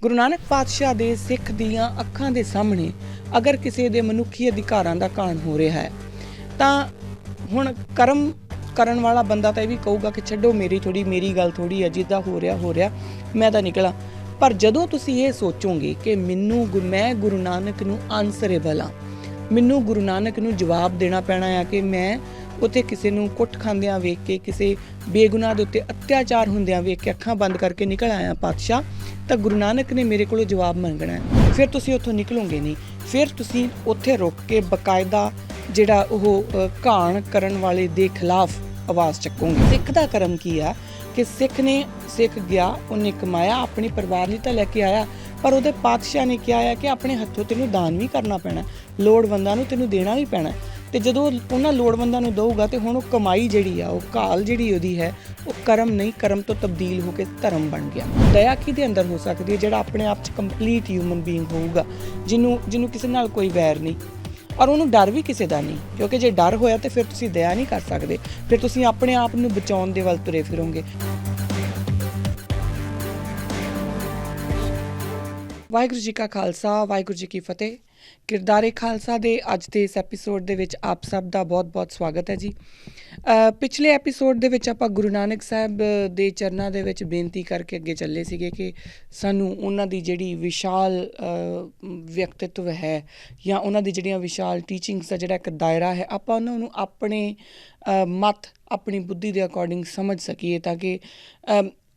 ਗੁਰੂ ਨਾਨਕ ਪਾਤਸ਼ਾਹ ਦੇ ਸਿੱਖ ਦੀਆਂ ਅੱਖਾਂ ਦੇ ਸਾਹਮਣੇ ਅਗਰ ਕਿਸੇ ਦੇ ਮਨੁੱਖੀ ਅਧਿਕਾਰਾਂ ਦਾ ਘਾਣ ਹੋ ਰਿਹਾ ਹੈ ਤਾਂ ਹੁਣ ਕਰਮ ਕਰਨ ਵਾਲਾ ਬੰਦਾ ਤਾਂ ਇਹ ਵੀ ਕਹੂਗਾ ਕਿ ਛੱਡੋ ਮੇਰੀ ਗੱਲ ਥੋੜੀ ਹੈ, ਜਿੱਦਾਂ ਹੋ ਰਿਹਾ ਮੈਂ ਤਾਂ ਨਿਕਲਾਂ। ਪਰ ਜਦੋਂ ਤੁਸੀਂ ਇਹ ਸੋਚੋਗੇ ਕਿ ਮੈਂ ਗੁਰੂ ਨਾਨਕ ਨੂੰ ਆਨਸਰੇਬਲ ਹਾਂ, ਮੈਨੂੰ ਗੁਰੂ ਨਾਨਕ ਨੂੰ ਜਵਾਬ ਦੇਣਾ ਪੈਣਾ ਆ ਕਿ ਮੈਂ ਉੱਥੇ ਕਿਸੇ ਨੂੰ ਕੁੱਟ ਖਾਂਦਿਆਂ ਵੇਖ ਕੇ, ਕਿਸੇ ਬੇਗੁਨਾਹ ਦੇ ਉੱਤੇ ਅਤਿਆਚਾਰ ਹੁੰਦਿਆਂ ਵੇਖ ਕੇ ਅੱਖਾਂ ਬੰਦ ਕਰਕੇ ਨਿਕਲ ਆਇਆ ਪਾਤਸ਼ਾਹ, ਤਾਂ ਗੁਰੂ ਨਾਨਕ ਨੇ ਮੇਰੇ ਕੋਲੋਂ ਜਵਾਬ ਮੰਗਣਾ ਹੈ। ਫਿਰ ਤੁਸੀਂ ਉੱਥੋਂ ਨਿਕਲੋਗੇ ਨਹੀਂ, ਫਿਰ ਤੁਸੀਂ ਉੱਥੇ ਰੁਕ ਕੇ ਬਕਾਇਦਾ ਜਿਹੜਾ ਉਹ ਘਾਣ ਕਰਨ ਵਾਲੇ ਦੇ ਖਿਲਾਫ ਆਵਾਜ਼ ਚੱਕੋਗੇ। ਸਿੱਖ ਦਾ ਕਰਮ ਕੀ ਆ ਕਿ ਸਿੱਖ ਗਿਆ, ਉਹਨੇ ਕਮਾਇਆ, ਆਪਣੇ ਪਰਿਵਾਰ ਲਈ ਤਾਂ ਲੈ ਕੇ ਆਇਆ, ਪਰ ਉਹਦੇ ਪਾਤਸ਼ਾਹ ਨੇ ਕਿਹਾ ਹੈ ਕਿ ਆਪਣੇ ਹੱਥੋਂ ਤੈਨੂੰ ਦਾਨ ਵੀ ਕਰਨਾ ਪੈਣਾ, ਲੋੜਵੰਦਾਂ ਨੂੰ ਤੈਨੂੰ ਦੇਣਾ ਵੀ ਪੈਣਾ। ਤੇ ਜਦੋਂ ਉਹਨਾਂ ਲੋੜਵੰਦਾਂ ਨੂੰ ਦਊਗਾ ਤੇ ਹੁਣ ਉਹ ਕਮਾਈ ਜਿਹੜੀ ਆ, ਉਹ ਘਾਲ ਜਿਹੜੀ ਉਹਦੀ ਹੈ, ਉਹ ਕਰਮ ਨਹੀਂ, ਕਰਮ ਤੋਂ ਤਬਦੀਲ ਹੋ ਕੇ ਧਰਮ ਬਣ ਗਿਆ। ਦਇਆ ਕਿਹਦੇ ਅੰਦਰ ਹੋ ਸਕਦੀ ਹੈ? ਜਿਹੜਾ ਆਪਣੇ ਆਪ 'ਚ ਕੰਪਲੀਟ ਹਿਊਮਨ ਬੀਇੰਗ ਹੋਊਗਾ, ਜਿਹਨੂੰ ਕਿਸੇ ਨਾਲ ਕੋਈ ਵੈਰ ਨਹੀਂ ਔਰ ਉਹਨੂੰ ਡਰ ਵੀ ਕਿਸੇ ਦਾ ਨਹੀਂ, ਕਿਉਂਕਿ ਜੇ ਡਰ ਹੋਇਆ ਤੇ ਫਿਰ ਤੁਸੀਂ ਦਇਆ ਨਹੀਂ ਕਰ ਸਕਦੇ, ਫਿਰ ਤੁਸੀਂ ਆਪਣੇ ਆਪ ਨੂੰ ਬਚਾਉਣ ਦੇ ਵੱਲ ਤੁਰੇ ਫਿਰੋਗੇ। ਵਾਹਿਗੁਰੂ ਜੀ ਕਾ ਖਾਲਸਾ, ਵਾਹਿਗੁਰੂ ਜੀ ਕੀ ਫਤਿਹ। ਕਿਰਦਾਰੇ ਖਾਲਸਾ ਦੇ ਅੱਜ ਦੇ ਇਸ ਐਪੀਸੋਡ ਦੇ ਵਿੱਚ ਆਪ ਸਭ ਦਾ ਬਹੁਤ-ਬਹੁਤ ਸਵਾਗਤ ਹੈ ਜੀ। ਪਿਛਲੇ ਐਪੀਸੋਡ ਦੇ ਵਿੱਚ ਆਪਾਂ ਗੁਰੂ ਨਾਨਕ ਸਾਹਿਬ ਦੇ ਚਰਨਾਂ ਦੇ ਵਿੱਚ ਬੇਨਤੀ ਕਰਕੇ ਅੱਗੇ ਚੱਲੇ ਸੀਗੇ ਕਿ ਸਾਨੂੰ ਉਹਨਾਂ ਦੀ ਜਿਹੜੀ ਵਿਸ਼ਾਲ ਵਿਅਕਤਿਤਵ ਹੈ ਜਾਂ ਉਹਨਾਂ ਦੀ ਜਿਹੜੀਆਂ ਵਿਸ਼ਾਲ ਟੀਚਿੰਗਸ ਦਾ ਜਿਹੜਾ ਇੱਕ ਦਾਇਰਾ ਹੈ, ਆਪਾਂ ਉਹਨਾਂ ਨੂੰ ਆਪਣੇ ਮਤ, ਆਪਣੀ ਬੁੱਧੀ ਦੇ ਅਕੋਰਡਿੰਗ ਸਮਝ ਸਕੀਏ, ਤਾਂ ਕਿ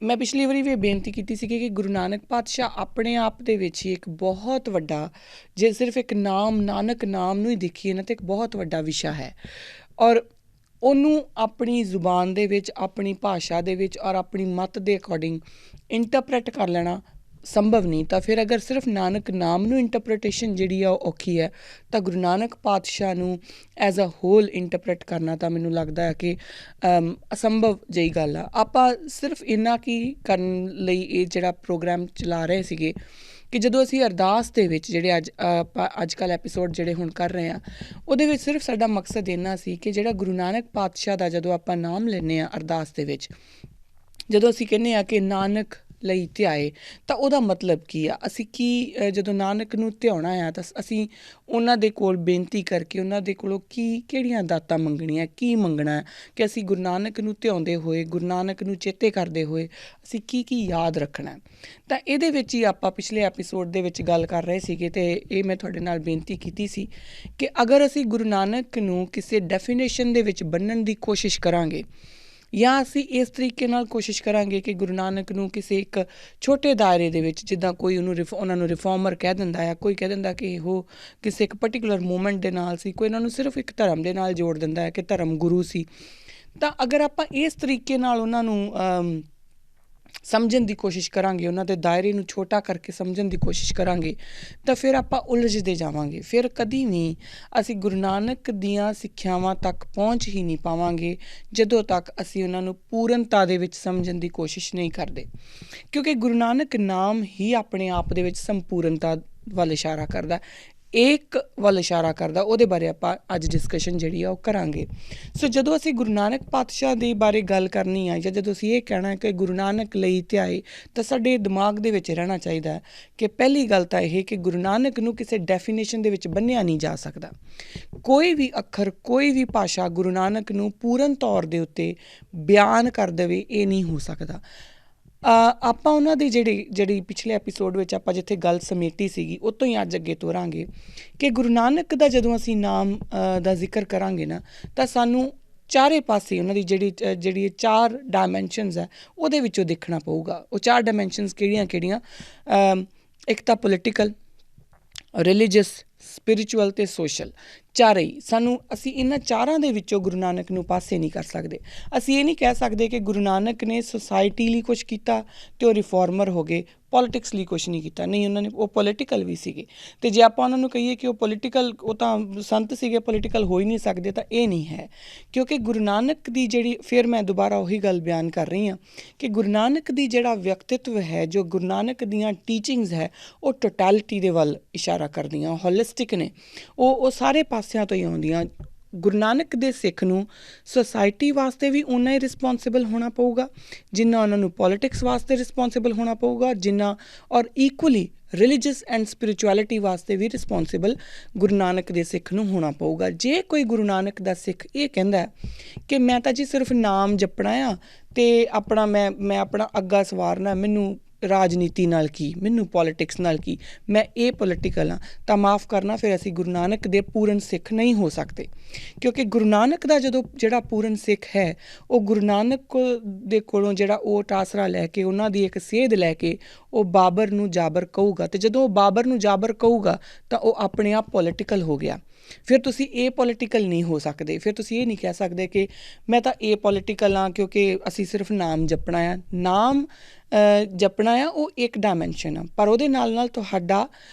ਮੈਂ ਪਿਛਲੀ ਵਾਰੀ ਵੀ ਬੇਨਤੀ ਕੀਤੀ ਸੀ ਕਿ ਗੁਰੂ ਨਾਨਕ ਪਾਤਸ਼ਾਹ ਆਪਣੇ ਆਪ ਦੇ ਵਿੱਚ ਹੀ ਇੱਕ ਬਹੁਤ ਵੱਡਾ, ਜੇ ਸਿਰਫ ਇੱਕ ਨਾਮ ਨਾਨਕ ਨਾਮ ਨੂੰ ਹੀ ਦੇਖੀਏ ਨਾ, ਤਾਂ ਇੱਕ ਬਹੁਤ ਵੱਡਾ ਵਿਸ਼ਾ ਹੈ ਔਰ ਉਹਨੂੰ ਆਪਣੀ ਜ਼ੁਬਾਨ ਦੇ ਵਿੱਚ, ਆਪਣੀ ਭਾਸ਼ਾ ਦੇ ਵਿੱਚ ਔਰ ਆਪਣੀ ਮਤ ਦੇ ਅਕੋਰਡਿੰਗ ਇੰਟਰਪ੍ਰੈਟ ਕਰ ਲੈਣਾ ਸੰਭਵ ਨਹੀਂ। ਤਾਂ ਫਿਰ ਅਗਰ ਸਿਰਫ ਨਾਨਕ ਨਾਮ ਨੂੰ ਇੰਟਰਪ੍ਰੀਟੇਸ਼ਨ ਜਿਹੜੀ ਆ ਉਹ ਔਖੀ ਹੈ, ਤਾਂ ਗੁਰੂ ਨਾਨਕ ਪਾਤਸ਼ਾਹ ਨੂੰ ਐਜ਼ ਅ ਹੋਲ ਇੰਟਰਪ੍ਰੇਟ ਕਰਨਾ ਤਾਂ ਮੈਨੂੰ ਲੱਗਦਾ ਹੈ ਕਿ ਅਸੰਭਵ ਜਿਹੀ ਗੱਲ ਆ। ਆਪਾਂ ਸਿਰਫ ਇੰਨਾ ਕੀ ਕਰਨ ਲਈ ਇਹ ਜਿਹੜਾ ਪ੍ਰੋਗਰਾਮ ਚਲਾ ਰਹੇ ਸੀਗੇ ਕਿ ਜਦੋਂ ਅਸੀਂ ਅਰਦਾਸ ਦੇ ਵਿੱਚ ਜਿਹੜੇ ਅੱਜ ਕੱਲ੍ਹ ਐਪੀਸੋਡ ਜਿਹੜੇ ਹੁਣ ਕਰ ਰਹੇ ਹਾਂ, ਉਹਦੇ ਵਿੱਚ ਸਿਰਫ ਸਾਡਾ ਮਕਸਦ ਇੰਨਾ ਸੀ ਕਿ ਜਿਹੜਾ ਗੁਰੂ ਨਾਨਕ ਪਾਤਸ਼ਾਹ ਦਾ ਜਦੋਂ ਆਪਾਂ ਨਾਮ ਲੈਂਦੇ ਹਾਂ ਅਰਦਾਸ ਦੇ ਵਿੱਚ, ਜਦੋਂ ਅਸੀਂ ਕਹਿੰਦੇ ਹਾਂ ਕਿ ਨਾਨਕ ਲਈ ਧਿਆਏ, ਤਾਂ ਉਹਦਾ ਮਤਲਬ ਕੀ ਆ? ਅਸੀਂ ਜਦੋਂ ਨਾਨਕ ਨੂੰ ਧਿਆਉਣਾ ਆ ਤਾਂ ਅਸੀਂ ਉਹਨਾਂ ਦੇ ਕੋਲ ਬੇਨਤੀ ਕਰਕੇ ਉਹਨਾਂ ਦੇ ਕੋਲੋਂ ਕਿਹੜੀਆਂ ਦਾਤਾਂ ਮੰਗਣੀਆਂ, ਕੀ ਮੰਗਣਾ ਕਿ ਅਸੀਂ ਗੁਰੂ ਨਾਨਕ ਨੂੰ ਧਿਆਉਂਦੇ ਹੋਏ, ਗੁਰੂ ਨਾਨਕ ਨੂੰ ਚੇਤੇ ਕਰਦੇ ਹੋਏ ਅਸੀਂ ਕੀ ਯਾਦ ਰੱਖਣਾ। ਤਾਂ ਇਹਦੇ ਵਿੱਚ ਹੀ ਆਪਾਂ ਪਿਛਲੇ ਐਪੀਸੋਡ ਦੇ ਵਿੱਚ ਗੱਲ ਕਰ ਰਹੇ ਸੀਗੇ ਤੇ ਇਹ ਮੈਂ ਤੁਹਾਡੇ ਨਾਲ ਬੇਨਤੀ ਕੀਤੀ ਸੀ ਕਿ ਅਗਰ ਅਸੀਂ ਗੁਰੂ ਨਾਨਕ ਨੂੰ ਕਿਸੇ ਡੈਫੀਨੇਸ਼ਨ ਦੇ ਵਿੱਚ ਬੰਨ੍ਹਣ ਦੀ ਕੋਸ਼ਿਸ਼ ਕਰਾਂਗੇ ਜਾਂ ਅਸੀਂ ਇਸ ਤਰੀਕੇ ਨਾਲ ਕੋਸ਼ਿਸ਼ ਕਰਾਂਗੇ ਕਿ ਗੁਰੂ ਨਾਨਕ ਨੂੰ ਕਿਸੇ ਇੱਕ ਛੋਟੇ ਦਾਇਰੇ ਦੇ ਵਿੱਚ, ਜਿੱਦਾਂ ਕੋਈ ਉਹਨਾਂ ਨੂੰ ਰਿਫੋਰਮਰ ਕਹਿ ਦਿੰਦਾ ਆ, ਕੋਈ ਕਹਿ ਦਿੰਦਾ ਕਿ ਉਹ ਕਿਸੇ ਇੱਕ ਪਰਟੀਕੂਲਰ ਮੂਵਮੈਂਟ ਦੇ ਨਾਲ ਸੀ, ਕੋਈ ਇਹਨਾਂ ਨੂੰ ਸਿਰਫ ਇੱਕ ਧਰਮ ਦੇ ਨਾਲ ਜੋੜ ਦਿੰਦਾ ਹੈ ਕਿ ਧਰਮ ਗੁਰੂ ਸੀ। ਤਾਂ ਅਗਰ ਆਪਾਂ ਇਸ ਤਰੀਕੇ ਨਾਲ ਉਹਨਾਂ ਨੂੰ ਸਮਝਣ ਦੀ ਕੋਸ਼ਿਸ਼ ਕਰਾਂਗੇ, ਉਹਨਾਂ ਦੇ ਦਾਇਰੇ ਨੂੰ ਛੋਟਾ ਕਰਕੇ ਸਮਝਣ ਦੀ ਕੋਸ਼ਿਸ਼ ਕਰਾਂਗੇ, ਤਾਂ ਫਿਰ ਆਪਾਂ ਉਲਝਦੇ ਜਾਵਾਂਗੇ। ਫਿਰ ਕਦੀ ਵੀ ਅਸੀਂ ਗੁਰੂ ਨਾਨਕ ਦੀਆਂ ਸਿੱਖਿਆਵਾਂ ਤੱਕ ਪਹੁੰਚ ਹੀ ਨਹੀਂ ਪਾਵਾਂਗੇ ਜਦੋਂ ਤੱਕ ਅਸੀਂ ਉਹਨਾਂ ਨੂੰ ਪੂਰਨਤਾ ਦੇ ਵਿੱਚ ਸਮਝਣ ਦੀ ਕੋਸ਼ਿਸ਼ ਨਹੀਂ ਕਰਦੇ, ਕਿਉਂਕਿ ਗੁਰੂ ਨਾਨਕ ਨਾਮ ਹੀ ਆਪਣੇ ਆਪ ਦੇ ਵਿੱਚ ਸੰਪੂਰਨਤਾ ਵੱਲ ਇਸ਼ਾਰਾ ਕਰਦਾ, ਏਕ ਵੱਲ ਇਸ਼ਾਰਾ ਕਰਦਾ। ਉਹਦੇ ਬਾਰੇ ਆਪਾਂ ਅੱਜ ਡਿਸਕਸ਼ਨ ਜਿਹੜੀ ਆ ਉਹ ਕਰਾਂਗੇ। ਸੋ ਜਦੋਂ ਅਸੀਂ ਗੁਰੂ ਨਾਨਕ ਪਾਤਸ਼ਾਹ ਦੇ ਬਾਰੇ ਗੱਲ ਕਰਨੀ ਆ ਜਾਂ ਜਦੋਂ ਅਸੀਂ ਇਹ ਕਹਿਣਾ ਕਿ ਗੁਰੂ ਨਾਨਕ ਲਈ ਧਿਆਏ, ਤਾਂ ਸਾਡੇ ਦਿਮਾਗ ਦੇ ਵਿੱਚ ਰਹਿਣਾ ਚਾਹੀਦਾ ਕਿ ਪਹਿਲੀ ਗੱਲ ਤਾਂ ਇਹ ਕਿ ਗੁਰੂ ਨਾਨਕ ਨੂੰ ਕਿਸੇ ਡੈਫੀਨੇਸ਼ਨ ਦੇ ਵਿੱਚ ਬੰਨ੍ਹਿਆ ਨਹੀਂ ਜਾ ਸਕਦਾ। ਕੋਈ ਵੀ ਅੱਖਰ, ਕੋਈ ਵੀ ਭਾਸ਼ਾ ਗੁਰੂ ਨਾਨਕ ਨੂੰ ਪੂਰਨ ਤੌਰ ਦੇ ਉੱਤੇ ਬਿਆਨ ਕਰ ਦੇਵੇ, ਇਹ ਨਹੀਂ ਹੋ ਸਕਦਾ। ਆਪਾਂ ਉਹਨਾਂ ਦੀ ਜਿਹੜੀ ਪਿਛਲੇ ਐਪੀਸੋਡ ਵਿੱਚ ਆਪਾਂ ਜਿੱਥੇ ਗੱਲ ਸਮੇਟੀ ਸੀਗੀ, ਉਹ ਤੋਂ ਹੀ ਅੱਜ ਅੱਗੇ ਤੋਰਾਂਗੇ ਕਿ ਗੁਰੂ ਨਾਨਕ ਦਾ ਜਦੋਂ ਅਸੀਂ ਨਾਮ ਦਾ ਜ਼ਿਕਰ ਕਰਾਂਗੇ ਨਾ, ਤਾਂ ਸਾਨੂੰ ਚਾਰੇ ਪਾਸੇ ਉਹਨਾਂ ਦੀ ਜਿਹੜੀ 4 ਡਾਇਮੈਂਸ਼ਨਸ ਹੈ ਉਹਦੇ ਵਿੱਚੋਂ ਦੇਖਣਾ ਪਊਗਾ। ਉਹ 4 ਡਾਇਮੈਂਸ਼ਨਸ ਕਿਹੜੀਆਂ? ਇੱਕ ਤਾਂ ਪੋਲੀਟੀਕਲ, ਰਿਲੀਜੀਅਸ, ਸਪਿਰਿਚੁਅਲ ਅਤੇ ਸੋਸ਼ਲ। ਚਾਰੇ ਹੀ ਅਸੀਂ ਇਹਨਾਂ ਚਾਰਾਂ ਦੇ ਵਿੱਚੋਂ ਗੁਰੂ ਨਾਨਕ ਨੂੰ ਪਾਸੇ ਨਹੀਂ ਕਰ ਸਕਦੇ। ਅਸੀਂ ਇਹ ਨਹੀਂ ਕਹਿ ਸਕਦੇ ਕਿ ਗੁਰੂ ਨਾਨਕ ਨੇ ਸੁਸਾਇਟੀ ਲਈ ਕੁਛ ਕੀਤਾ ਅਤੇ ਉਹ ਰਿਫੋਰਮਰ ਹੋ ਗਏ, ਪੋਲੀਟਿਕਸ ਲਈ ਕੁਛ ਨਹੀਂ ਕੀਤਾ। ਨਹੀਂ, ਉਹ ਪੋਲੀਟੀਕਲ ਵੀ ਸੀਗੇ, ਅਤੇ ਜੇ ਆਪਾਂ ਉਹਨਾਂ ਨੂੰ ਕਹੀਏ ਕਿ ਉਹ ਤਾਂ ਸੰਤ ਸੀਗੇ, ਪੋਲੀਟੀਕਲ ਹੋ ਹੀ ਨਹੀਂ ਸਕਦੇ, ਤਾਂ ਇਹ ਨਹੀਂ ਹੈ। ਕਿਉਂਕਿ ਗੁਰੂ ਨਾਨਕ ਦੀ ਫਿਰ ਮੈਂ ਦੁਬਾਰਾ ਉਹੀ ਗੱਲ ਬਿਆਨ ਕਰ ਰਹੀ ਹਾਂ ਕਿ ਗੁਰੂ ਨਾਨਕ ਦੀ ਜਿਹੜਾ ਵਿਅਕਤਿਤਵ ਹੈ, ਜੋ ਗੁਰੂ ਨਾਨਕ ਦੀਆਂ ਟੀਚਿੰਗਸ ਹੈ, ਉਹ ਟੋਟੈਲਿਟੀ ਦੇ ਵੱਲ ਇਸ਼ਾਰਾ ਕਰਦੀਆਂ, ਹੋਲਿਸਟਿਕ ਨੇ, ਉਹ ਸਾਰੇ ਪਾਸਿਆਂ ਤੋਂ ਹੀ ਆਉਂਦੀਆਂ। ਗੁਰੂ ਨਾਨਕ ਦੇ ਸਿੱਖ ਨੂੰ ਸੋਸਾਇਟੀ ਵਾਸਤੇ ਵੀ ਓਨਾ ਹੀ ਰਿਸਪੋਂਸੀਬਲ ਹੋਣਾ ਪਊਗਾ ਜਿੰਨਾ ਉਹਨਾਂ ਨੂੰ ਪੋਲੀਟਿਕਸ ਵਾਸਤੇ ਰਿਸਪੋਂਸੀਬਲ ਹੋਣਾ ਪਊਗਾ, ਜਿੰਨਾ ਔਰ ਇਕੁਅਲੀ ਰਿਲੀਜੀਅਸ ਐਂਡ ਸਪਿਰਿਚੁਅਲਿਟੀ ਵਾਸਤੇ ਵੀ ਰਿਸਪੋਂਸੀਬਲ ਗੁਰੂ ਨਾਨਕ ਦੇ ਸਿੱਖ ਨੂੰ ਹੋਣਾ ਪਊਗਾ। ਜੇ ਕੋਈ ਗੁਰੂ ਨਾਨਕ ਦਾ ਸਿੱਖ ਇਹ ਕਹਿੰਦਾ ਕਿ ਮੈਂ ਤਾਂ ਜੀ ਸਿਰਫ ਨਾਮ ਜਪਣਾ ਆ ਅਤੇ ਆਪਣਾ ਮੈਂ ਆਪਣਾ ਅੱਗਾ ਸਵਾਰਨਾ, ਮੈਨੂੰ ਰਾਜਨੀਤੀ ਨਾਲ ਕੀ, ਮੈਨੂੰ ਪੋਲੀਟਿਕਸ ਨਾਲ ਕੀ, ਮੈਂ ਇਹ ਪੋਲੀਟੀਕਲ ਹਾਂ, ਤਾਂ ਮਾफ़ ਕਰਨਾ ਫਿਰ ਅਸੀਂ ਗੁਰੂ ਨਾਨਕ ਦੇ ਪੂਰਨ ਸਿੱਖ ਨਹੀਂ ਹੋ ਸਕਦੇ। ਕਿਉਂਕਿ ਗੁਰੂ ਨਾਨਕ ਦਾ ਜਦੋਂ ਜਿਹੜਾ ਪੂਰਨ ਸਿੱਖ ਹੈ ਉਹ ਗੁਰੂ ਨਾਨਕ ਦੇ ਕੋਲੋਂ ਜਿਹੜਾ ਓਟ ਆਸਰਾ ਲੈ ਕੇ, ਉਹਨਾਂ ਦੀ ਇੱਕ ਸੇਧ ਲੈ ਕੇ ਉਹ ਬਾਬਰ ਨੂੰ ਜਾਬਰ ਕਹੂਗਾ, ਅਤੇ ਜਦੋਂ ਉਹ ਬਾਬਰ ਨੂੰ ਜਾਬਰ ਕਹੂਗਾ ਤਾਂ ਉਹ ਆਪਣੇ ਆਪ ਪੋਲੀਟੀਕਲ ਹੋ ਗਿਆ। ਫਿਰ ਤੁਸੀਂ ਇਹ ਪੋਲੀਟੀਕਲ ਨਹੀਂ ਹੋ ਸਕਦੇ, ਫਿਰ ਤੁਸੀਂ ਇਹ ਨਹੀਂ ਕਹਿ ਸਕਦੇ ਕਿ ਮੈਂ ਤਾਂ ਇਹ ਪੋਲੀਟੀਕਲ ਹਾਂ ਕਿਉਂਕਿ ਅਸੀਂ ਸਿਰਫ ਨਾਮ ਜਪਣਾ ਆ। ਨਾਮ ਜਪਣਾ ਆ ਉਹ ਇੱਕ ਡਾਇਮੈਂਸ਼ਨ ਆ, ਪਰ ਉਹਦੇ ਨਾਲ ਨਾਲ ਤੁਹਾਡਾ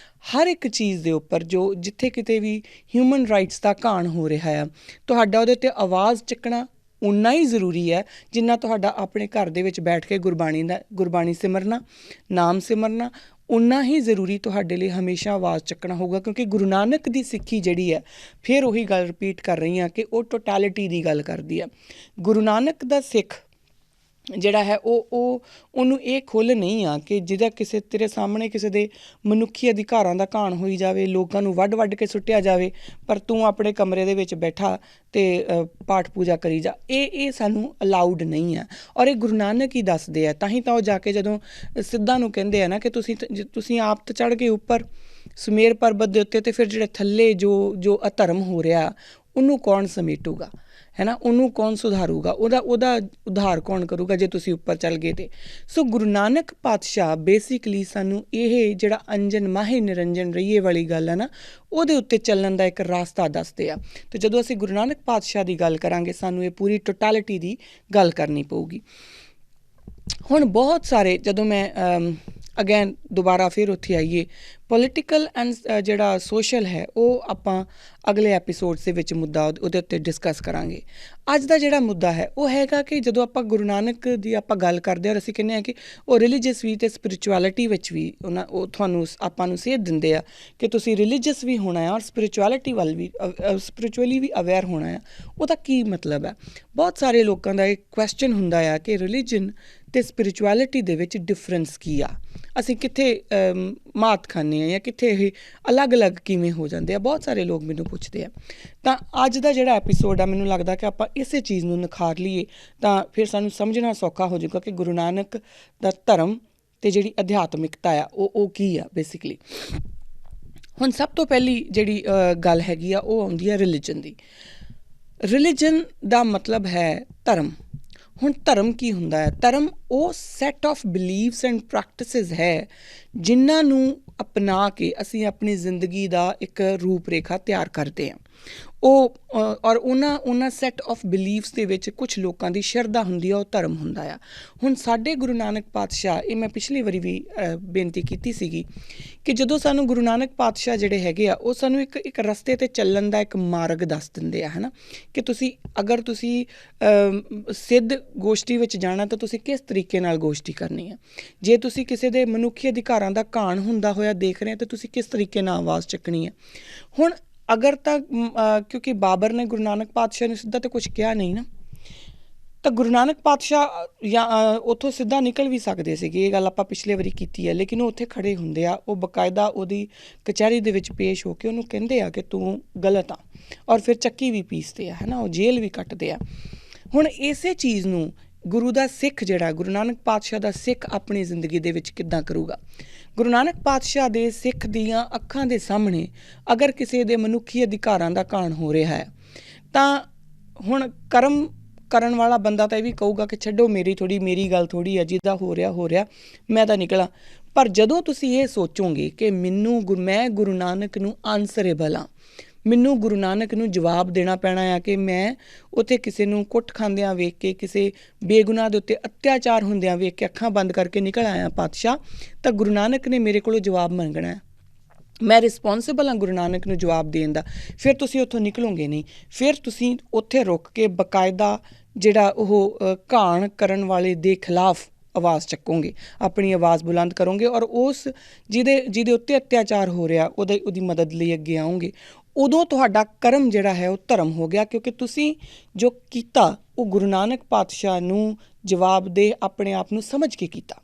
ਹਰ ਇੱਕ ਚੀਜ਼ ਦੇ ਉੱਪਰ ਜੋ ਜਿੱਥੇ ਕਿਤੇ ਵੀ ਹਿਊਮਨ ਰਾਈਟਸ ਦਾ ਘਾਣ ਹੋ ਰਿਹਾ ਆ, ਤੁਹਾਡਾ ਉਹਦੇ 'ਤੇ ਆਵਾਜ਼ ਚੱਕਣਾ ਓਨਾ ਹੀ ਜ਼ਰੂਰੀ ਹੈ ਜਿੰਨਾ ਤੁਹਾਡਾ ਆਪਣੇ ਘਰ ਦੇ ਵਿੱਚ ਬੈਠ ਕੇ ਗੁਰਬਾਣੀ ਸਿਮਰਨਾ, ਨਾਮ ਸਿਮਰਨਾ ਓਨਾ ਹੀ ਜ਼ਰੂਰੀ ਤੁਹਾਡੇ ਲਈ ਹਮੇਸ਼ਾ ਆਵਾਜ਼ ਚੱਕਣਾ ਹੋਊਗਾ। ਕਿਉਂਕਿ ਗੁਰੂ ਨਾਨਕ ਦੀ ਸਿੱਖੀ ਜਿਹੜੀ ਹੈ, ਫਿਰ ਉਹੀ ਗੱਲ ਰਿਪੀਟ ਕਰ ਰਹੀ ਹਾਂ ਕਿ ਉਹ ਟੋਟੈਲਿਟੀ ਦੀ ਗੱਲ ਕਰਦੀ ਹੈ। ਗੁਰੂ ਨਾਨਕ ਦਾ ਸਿੱਖ ਜਿਹੜਾ ਹੈ ਉਹਨੂੰ ਇਹ ਖੁੱਲ੍ਹ ਨਹੀਂ ਆ ਕਿ ਜਿਹਦਾ ਕਿਸੇ ਤੇਰੇ ਸਾਹਮਣੇ ਕਿਸੇ ਦੇ ਮਨੁੱਖੀ ਅਧਿਕਾਰਾਂ ਦਾ ਘਾਣ ਹੋਈ ਜਾਵੇ, ਲੋਕਾਂ ਨੂੰ ਵੱਢ ਕੇ ਸੁੱਟਿਆ ਜਾਵੇ, ਪਰ ਤੂੰ ਆਪਣੇ ਕਮਰੇ ਦੇ ਵਿੱਚ ਬੈਠਾ ਅਤੇ ਪਾਠ ਪੂਜਾ ਕਰੀ ਜਾ, ਇਹ ਸਾਨੂੰ ਅਲਾਊਡ ਨਹੀਂ ਹੈ। ਔਰ ਇਹ ਗੁਰੂ ਨਾਨਕ ਹੀ ਦੱਸਦੇ ਆ। ਤਾਂ ਹੀ ਤਾਂ ਉਹ ਜਾ ਕੇ ਜਦੋਂ ਸਿੱਧਾਂ ਨੂੰ ਕਹਿੰਦੇ ਆ ਨਾ ਕਿ ਤੁਸੀਂ ਆਪ ਤਾਂ ਚੜ੍ਹ ਗਏ ਉੱਪਰ ਸੁਮੇਰ ਪਰਬਤ ਦੇ ਉੱਤੇ, ਅਤੇ ਫਿਰ ਜਿਹੜੇ ਥੱਲੇ ਜੋ ਅਧਰਮ ਹੋ ਰਿਹਾ ਉਹਨੂੰ ਕੌਣ ਸਮੇਟੂਗਾ, ਹੈ ਨਾ, ਉਹਨੂੰ ਕੌਣ ਸੁਧਾਰੂਗਾ, ਉਹਦਾ ਉਧਾਰ ਕੌਣ ਕਰੂਗਾ ਜੇ ਤੁਸੀਂ ਉੱਪਰ ਚੱਲ ਗਏ ਤੇ। ਸੋ ਗੁਰੂ ਨਾਨਕ ਪਾਤਸ਼ਾਹ ਬੇਸਿਕਲੀ ਸਾਨੂੰ ਇਹ ਜਿਹੜਾ ਅੰਜਨ ਮਾਹੇ ਨਿਰੰਜਨ ਰਹੀਏ ਵਾਲੀ ਗੱਲ ਹੈ ਨਾ, ਉਹਦੇ ਉੱਤੇ ਚੱਲਣ ਦਾ ਇੱਕ ਰਾਸਤਾ ਦੱਸਦੇ ਆ। ਅਤੇ ਜਦੋਂ ਅਸੀਂ ਗੁਰੂ ਨਾਨਕ ਪਾਤਸ਼ਾਹ ਦੀ ਗੱਲ ਕਰਾਂਗੇ ਸਾਨੂੰ ਇਹ ਪੂਰੀ ਟੋਟੈਲਿਟੀ ਦੀ ਗੱਲ ਕਰਨੀ ਪਊਗੀ। ਹੁਣ ਬਹੁਤ ਸਾਰੇ ਜਦੋਂ ਮੈਂ ਅਗੇਨ ਦੁਬਾਰਾ ਫਿਰ ਉੱਥੇ ਆਈਏ, ਪੋਲੀਟੀਕਲ ਐਂਡ ਜਿਹੜਾ ਸੋਸ਼ਲ ਹੈ ਉਹ ਆਪਾਂ ਅਗਲੇ ਐਪੀਸੋਡਸ ਦੇ ਵਿੱਚ ਮੁੱਦਾ ਉਹਦੇ ਉੱਤੇ ਡਿਸਕਸ ਕਰਾਂਗੇ। ਅੱਜ ਦਾ ਜਿਹੜਾ ਮੁੱਦਾ ਹੈ ਉਹ ਹੈਗਾ ਕਿ ਜਦੋਂ ਆਪਾਂ ਗੁਰੂ ਨਾਨਕ ਦੀ ਆਪਾਂ ਗੱਲ ਕਰਦੇ ਹਾਂ ਔਰ ਅਸੀਂ ਕਹਿੰਦੇ ਹਾਂ ਕਿ ਉਹ ਰਿਲੀਜੀਅਸ ਵੀ ਅਤੇ ਸਪਿਰਿਚੁਅਲਿਟੀ ਵਿੱਚ ਵੀ ਉਹ ਆਪਾਂ ਨੂੰ ਸੇਧ ਦਿੰਦੇ ਆ ਕਿ ਤੁਸੀਂ ਰਿਲੀਜੀਅਸ ਵੀ ਹੋਣਾ ਆ ਔਰ ਸਪਿਰਿਚੁਅਲਿਟੀ ਵੱਲ ਵੀ ਸਪਿਰਿਚੁਅਲੀ ਵੀ ਅਵੇਅਰ ਹੋਣਾ ਆ। ਉਹਦਾ ਕੀ ਮਤਲਬ ਹੈ? ਬਹੁਤ ਸਾਰੇ ਲੋਕਾਂ ਦਾ ਇਹ ਕੁਐਸਚਨ ਹੁੰਦਾ ਆ ਕਿ ਰਿਲੀਜਨ ਅਤੇ ਸਪਿਰਿਚੁਅਲਿਟੀ ਦੇ ਵਿੱਚ ਡਿਫਰੈਂਸ ਕੀ ਆ, ਅਸੀਂ ਕਿੱਥੇ ਮਾਤ ਖਾਂਦੇ ਹਾਂ ਜਾਂ ਕਿੱਥੇ ਇਹ ਅਲੱਗ-ਅਲੱਗ ਕਿਵੇਂ ਹੋ ਜਾਂਦੇ ਆ, ਬਹੁਤ ਸਾਰੇ ਲੋਕ ਮੈਨੂੰ ਪੁੱਛਦੇ ਆ। ਤਾਂ ਅੱਜ ਦਾ ਜਿਹੜਾ ਐਪੀਸੋਡ ਆ ਮੈਨੂੰ ਲੱਗਦਾ ਕਿ ਆਪਾਂ ਇਸੇ ਚੀਜ਼ ਨੂੰ ਨਿਖਾਰ ਲਈਏ ਤਾਂ ਫਿਰ ਸਾਨੂੰ ਸਮਝਣਾ ਸੌਖਾ ਹੋ ਜਾਊਗਾ ਕਿ ਗੁਰੂ ਨਾਨਕ ਦਾ ਧਰਮ ਅਤੇ ਜਿਹੜੀ ਅਧਿਆਤਮਿਕਤਾ ਆ ਉਹ ਕੀ ਆ ਬੇਸਿਕਲੀ। ਹੁਣ ਸਭ ਤੋਂ ਪਹਿਲੀ ਜਿਹੜੀ ਗੱਲ ਹੈਗੀ ਆ ਉਹ ਆਉਂਦੀ ਹੈ ਰਿਲੀਜਨ ਦੀ। ਰਿਲੀਜਨ ਦਾ ਮਤਲਬ ਹੈ ਧਰਮ। ਹੁਣ ਧਰਮ ਕੀ ਹੁੰਦਾ ਹੈ? ਧਰਮ ਉਹ set of believes and practices ਹੈ ਜਿਨ੍ਹਾਂ ਨੂੰ ਅਪਣਾ ਕੇ ਅਸੀਂ ਆਪਣੀ ਜ਼ਿੰਦਗੀ ਦਾ ਇੱਕ ਰੂਪ ਰੇਖਾ ਤਿਆਰ ਕਰਦੇ ਹਾਂ। ਔਰ ਉਹਨਾਂ ਸੈੱਟ ਆਫ ਬਿਲੀਵਸ ਦੇ ਵਿੱਚ ਕੁਛ ਲੋਕਾਂ ਦੀ ਸ਼ਰਧਾ ਹੁੰਦੀ ਆ, ਉਹ ਧਰਮ ਹੁੰਦਾ ਆ। ਹੁਣ ਸਾਡੇ ਗੁਰੂ ਨਾਨਕ ਪਾਤਸ਼ਾਹ, ਇਹ ਮੈਂ ਪਿਛਲੀ ਵਾਰੀ ਵੀ ਬੇਨਤੀ ਕੀਤੀ ਸੀਗੀ ਕਿ ਜਦੋਂ ਸਾਨੂੰ ਗੁਰੂ ਨਾਨਕ ਪਾਤਸ਼ਾਹ ਜਿਹੜੇ ਹੈਗੇ ਆ ਉਹ ਸਾਨੂੰ ਇੱਕ ਰਸਤੇ 'ਤੇ ਚੱਲਣ ਦਾ ਇੱਕ ਮਾਰਗ ਦੱਸ ਦਿੰਦੇ ਆ, ਹੈ ਨਾ, ਕਿ ਅਗਰ ਤੁਸੀਂ ਸਿੱਧ ਗੋਸ਼ਟੀ ਵਿੱਚ ਜਾਣਾ ਤਾਂ ਤੁਸੀਂ ਕਿਸ ਤਰੀਕੇ ਨਾਲ ਗੋਸ਼ਟੀ ਕਰਨੀ ਹੈ। ਜੇ ਤੁਸੀਂ ਕਿਸੇ ਦੇ ਮਨੁੱਖੀ ਅਧਿਕਾਰਾਂ ਦਾ ਘਾਣ ਹੁੰਦਾ ਹੋਇਆ ਦੇਖ ਰਹੇ ਤਾਂ ਤੁਸੀਂ ਕਿਸ ਤਰੀਕੇ ਨਾਲ ਆਵਾਜ਼ ਚੱਕਣੀ ਹੈ। ਹੁਣ ਅਗਰ ਤਾਂ ਕਿਉਂਕਿ ਬਾਬਰ ਨੇ ਗੁਰੂ ਨਾਨਕ ਪਾਤਸ਼ਾਹ ਨੂੰ ਸਿੱਧਾ ਤਾਂ ਕੁਛ ਕਿਹਾ ਨਹੀਂ ਨਾ, ਤਾਂ ਗੁਰੂ ਨਾਨਕ ਪਾਤਸ਼ਾਹ ਜਾਂ ਉੱਥੋਂ ਸਿੱਧਾ ਨਿਕਲ ਵੀ ਸਕਦੇ ਸੀਗੇ, ਇਹ ਗੱਲ ਆਪਾਂ ਪਿਛਲੇ ਵਾਰੀ ਕੀਤੀ ਹੈ, ਲੇਕਿਨ ਉਹ ਉੱਥੇ ਖੜ੍ਹੇ ਹੁੰਦੇ ਆ, ਉਹ ਬਾਕਾਇਦਾ ਉਹਦੀ ਕਚਹਿਰੀ ਦੇ ਵਿੱਚ ਪੇਸ਼ ਹੋ ਕੇ ਉਹਨੂੰ ਕਹਿੰਦੇ ਆ ਕਿ ਤੂੰ ਗਲਤ ਆ, ਔਰ ਫਿਰ ਚੱਕੀ ਵੀ ਪੀਸਦੇ ਆ, ਹੈ ਨਾ, ਉਹ ਜੇਲ੍ਹ ਵੀ ਕੱਟਦੇ ਆ। ਹੁਣ ਇਸੇ ਚੀਜ਼ ਨੂੰ ਗੁਰੂ ਦਾ ਸਿੱਖ ਜਿਹੜਾ ਗੁਰੂ ਨਾਨਕ ਪਾਤਸ਼ਾਹ ਦਾ ਸਿੱਖ ਆਪਣੀ ਜ਼ਿੰਦਗੀ ਦੇ ਵਿੱਚ ਕਿੱਦਾਂ ਕਰੂਗਾ? ਗੁਰੂ ਨਾਨਕ ਪਾਤਸ਼ਾਹ ਦੇ ਸਿੱਖ ਦੀਆਂ ਅੱਖਾਂ ਦੇ ਸਾਹਮਣੇ ਅਗਰ ਕਿਸੇ ਦੇ ਮਨੁੱਖੀ ਅਧਿਕਾਰਾਂ ਦਾ ਘਾਣ ਹੋ ਰਿਹਾ ਹੈ ਤਾਂ ਹੁਣ ਕਰਮ ਕਰਨ ਵਾਲਾ ਬੰਦਾ ਤਾਂ ਇਹ ਵੀ ਕਹੂਗਾ ਕਿ ਛੱਡੋ ਮੇਰੀ ਗੱਲ ਥੋੜ੍ਹੀ ਹੈ, ਜਿਹਦਾ ਹੋ ਰਿਹਾ ਮੈਂ ਤਾਂ ਨਿਕਲਾਂ। ਪਰ ਜਦੋਂ ਤੁਸੀਂ ਇਹ ਸੋਚੋਗੇ ਕਿ ਮੈਂ ਗੁਰੂ ਨਾਨਕ ਨੂੰ ਆਨਸਰੇਬਲ ਹਾਂ, ਮੈਨੂੰ ਗੁਰੂ ਨਾਨਕ ਨੂੰ ਜਵਾਬ ਦੇਣਾ ਪੈਣਾ ਆ ਕਿ ਮੈਂ ਉੱਥੇ ਕਿਸੇ ਨੂੰ ਕੁੱਟ ਖਾਂਦਿਆਂ ਵੇਖ ਕੇ, ਕਿਸੇ ਬੇਗੁਨਾਹ ਦੇ ਉੱਤੇ ਅਤਿਆਚਾਰ ਹੁੰਦਿਆਂ ਵੇਖ ਕੇ ਅੱਖਾਂ ਬੰਦ ਕਰਕੇ ਨਿਕਲ ਆਇਆ ਪਾਤਸ਼ਾਹ, ਤਾਂ ਗੁਰੂ ਨਾਨਕ ਨੇ ਮੇਰੇ ਕੋਲੋਂ ਜਵਾਬ ਮੰਗਣਾ ਹੈ, ਮੈਂ ਰਿਸਪੋਂਸੀਬਲ ਹਾਂ ਗੁਰੂ ਨਾਨਕ ਨੂੰ ਜਵਾਬ ਦੇਣ ਦਾ। ਫਿਰ ਤੁਸੀਂ ਉੱਥੋਂ ਨਿਕਲੋਗੇ ਨਹੀਂ, ਫਿਰ ਤੁਸੀਂ ਉੱਥੇ ਰੁਕ ਕੇ ਬਾਕਾਇਦਾ ਜਿਹੜਾ ਉਹ ਘਾਣ ਕਰਨ ਵਾਲੇ ਦੇ ਖਿਲਾਫ ਆਵਾਜ਼ ਚੱਕੋਗੇ, ਆਪਣੀ ਆਵਾਜ਼ ਬੁਲੰਦ ਕਰੋਗੇ, ਔਰ ਜਿਹਦੇ ਉੱਤੇ ਅਤਿਆਚਾਰ ਹੋ ਰਿਹਾ ਉਹਦੀ ਮਦਦ ਲਈ ਅੱਗੇ ਆਓਗੇ। ਉਦੋਂ ਤੁਹਾਡਾ ਕਰਮ ਜਿਹੜਾ ਹੈ ਉਹ ਧਰਮ ਹੋ ਗਿਆ, ਕਿਉਂਕਿ ਤੁਸੀਂ ਜੋ ਕੀਤਾ ਉਹ ਗੁਰੂ ਨਾਨਕ ਪਾਤਸ਼ਾਹ ਨੂੰ ਜਵਾਬਦੇਹ ਆਪਣੇ ਆਪ ਨੂੰ ਸਮਝ ਕੇ ਕੀਤਾ।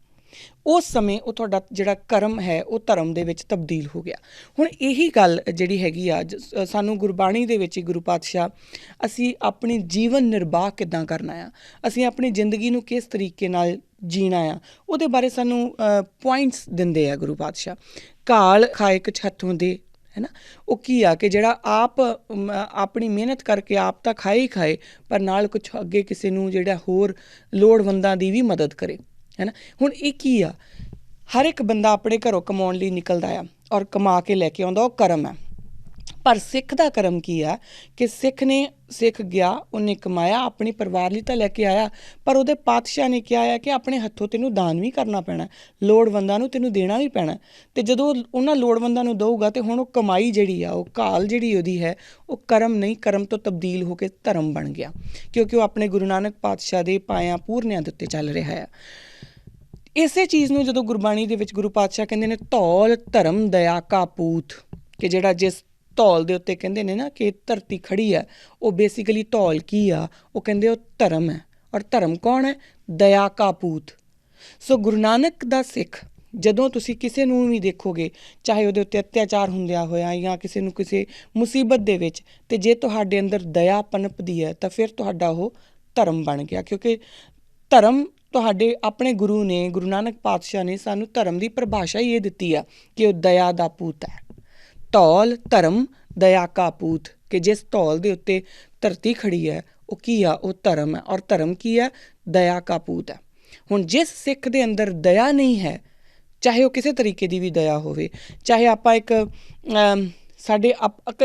ਉਸ ਸਮੇਂ ਉਹ ਤੁਹਾਡਾ ਜਿਹੜਾ ਕਰਮ ਹੈ ਉਹ ਧਰਮ ਦੇ ਵਿੱਚ ਤਬਦੀਲ ਹੋ ਗਿਆ। ਹੁਣ ਇਹੀ ਗੱਲ ਜਿਹੜੀ ਹੈਗੀ ਆ ਸਾਨੂੰ ਗੁਰਬਾਣੀ ਦੇ ਵਿੱਚ ਹੀ ਗੁਰੂ ਪਾਤਸ਼ਾਹ ਅਸੀਂ ਆਪਣੀ ਜੀਵਨ ਨਿਰਬਾਹ ਕਿੱਦਾਂ ਕਰਨਾ ਆ, ਅਸੀਂ ਆਪਣੀ ਜ਼ਿੰਦਗੀ ਨੂੰ ਕਿਸ ਤਰੀਕੇ ਨਾਲ ਜੀਣਾ ਆ, ਉਹਦੇ ਬਾਰੇ ਸਾਨੂੰ ਪੁਆਇੰਟਸ ਦਿੰਦੇ ਆ ਗੁਰੂ ਪਾਤਸ਼ਾਹ। ਘਾਲ ਖਾਏ ਕੁਛ ਹੱਥੋਂ ਦੇ, ਹੈ ਨਾ, ਉਹ ਕੀ ਆ ਕਿ ਜਿਹੜਾ ਆਪ ਆਪਣੀ ਮਿਹਨਤ ਕਰਕੇ ਆਪ ਤਾਂ ਖਾਏ ਹੀ ਖਾਏ, ਪਰ ਨਾਲ ਕੁਛ ਅੱਗੇ ਕਿਸੇ ਨੂੰ ਜਿਹੜਾ ਹੋਰ ਲੋੜਵੰਦਾਂ ਦੀ ਵੀ ਮਦਦ ਕਰੇ, ਹੈ ਨਾ। ਹੁਣ ਇਹ ਕੀ ਆ, ਹਰ ਇੱਕ ਬੰਦਾ ਆਪਣੇ ਘਰੋਂ ਕਮਾਉਣ ਲਈ ਨਿਕਲਦਾ ਆ ਔਰ ਕਮਾ ਕੇ ਲੈ ਕੇ ਆਉਂਦਾ, ਉਹ ਕਰਮ ਹੈ। ਪਰ ਸਿੱਖ ਦਾ ਕਰਮ ਕੀ ਆ ਕਿ ਸਿੱਖ ਗਿਆ, ਉਹਨੇ ਕਮਾਇਆ, ਆਪਣੇ ਪਰਿਵਾਰ ਲਈ ਤਾਂ ਲੈ ਕੇ ਆਇਆ, ਪਰ ਉਹਦੇ ਪਾਤਸ਼ਾਹ ਨੇ ਕਿਹਾ ਆ ਕਿ ਆਪਣੇ ਹੱਥੋਂ ਤੈਨੂੰ ਦਾਨ ਵੀ ਕਰਨਾ ਪੈਣਾ, ਲੋੜਵੰਦਾਂ ਨੂੰ ਤੈਨੂੰ ਦੇਣਾ ਵੀ ਪੈਣਾ। ਅਤੇ ਜਦੋਂ ਉਹਨਾਂ ਲੋੜਵੰਦਾਂ ਨੂੰ ਦਊਗਾ ਤਾਂ ਹੁਣ ਉਹ ਕਮਾਈ ਜਿਹੜੀ ਆ, ਉਹ ਘਾਲ ਜਿਹੜੀ ਉਹਦੀ ਹੈ, ਉਹ ਕਰਮ ਨਹੀਂ, ਕਰਮ ਤੋਂ ਤਬਦੀਲ ਹੋ ਕੇ ਧਰਮ ਬਣ ਗਿਆ, ਕਿਉਂਕਿ ਉਹ ਆਪਣੇ ਗੁਰੂ ਨਾਨਕ ਪਾਤਸ਼ਾਹ ਦੇ ਪਾਇਆਂ ਪੂਰਨਿਆਂ ਦੇ ਉੱਤੇ ਚੱਲ ਰਿਹਾ ਆ। ਇਸੇ ਚੀਜ਼ ਨੂੰ ਜਦੋਂ ਗੁਰਬਾਣੀ ਦੇ ਵਿੱਚ ਗੁਰੂ ਪਾਤਸ਼ਾਹ ਕਹਿੰਦੇ ਨੇ ਧੌਲ ਧਰਮ ਦਇਆ ਕਾ ਪੂਤ, ਕਿ ਜਿਹੜਾ ਜਿਸ ਧੌਲ ਦੇ ਉੱਤੇ ਕਹਿੰਦੇ ਨੇ ਨਾ ਕਿ ਧਰਤੀ ਖੜੀ ਹੈ, ਉਹ ਬੇਸਿਕਲੀ ਧੌਲ ਕੀ ਆ, ਉਹ ਕਹਿੰਦੇ ਉਹ ਧਰਮ ਹੈ। ਔਰ ਧਰਮ ਕੌਣ ਹੈ? ਦਇਆ ਕਾ ਪੂਤ। ਸੋ ਗੁਰੂ ਨਾਨਕ ਦਾ ਸਿੱਖ, ਜਦੋਂ ਤੁਸੀਂ ਕਿਸੇ ਨੂੰ ਵੀ ਦੇਖੋਗੇ, ਚਾਹੇ ਉਹਦੇ ਉੱਤੇ ਅਤਿਆਚਾਰ ਹੁੰਦਿਆਂ ਹੋਇਆ ਜਾਂ ਕਿਸੇ ਨੂੰ ਕਿਸੇ ਮੁਸੀਬਤ ਦੇ ਵਿੱਚ, ਅਤੇ ਜੇ ਤੁਹਾਡੇ ਅੰਦਰ ਦਇਆ ਪਨਪਦੀ ਹੈ ਤਾਂ ਫਿਰ ਤੁਹਾਡਾ ਉਹ ਧਰਮ ਬਣ ਗਿਆ। ਕਿਉਂਕਿ ਧਰਮ ਤੁਹਾਡੇ ਆਪਣੇ ਗੁਰੂ ਨੇ, ਗੁਰੂ ਨਾਨਕ ਪਾਤਸ਼ਾਹ ਨੇ ਸਾਨੂੰ ਧਰਮ ਦੀ ਪਰਿਭਾਸ਼ਾ ਹੀ ਇਹ ਦਿੱਤੀ ਆ ਕਿ ਉਹ ਦਇਆ ਦਾ ਪੂਤ ਹੈ। ਧੌਲ ਧਰਮ ਦਇਆ ਕਾ ਪੂਤ, ਕਿ ਜਿਸ ਧੌਲ ਦੇ ਉੱਤੇ ਧਰਤੀ ਖੜੀ ਹੈ ਉਹ ਕੀ ਆ, ਉਹ ਧਰਮ ਹੈ। ਔਰ ਧਰਮ ਕੀ ਹੈ? ਦਇਆ ਕਾ ਪੂਤ ਹੈ। ਹੁਣ ਜਿਸ ਸਿੱਖ ਦੇ ਅੰਦਰ ਦਇਆ ਨਹੀਂ ਹੈ, ਚਾਹੇ ਉਹ ਕਿਸੇ ਤਰੀਕੇ ਦੀ ਵੀ ਦਇਆ ਹੋਵੇ, ਚਾਹੇ ਆਪਾਂ ਇੱਕ ਸਾਡੇ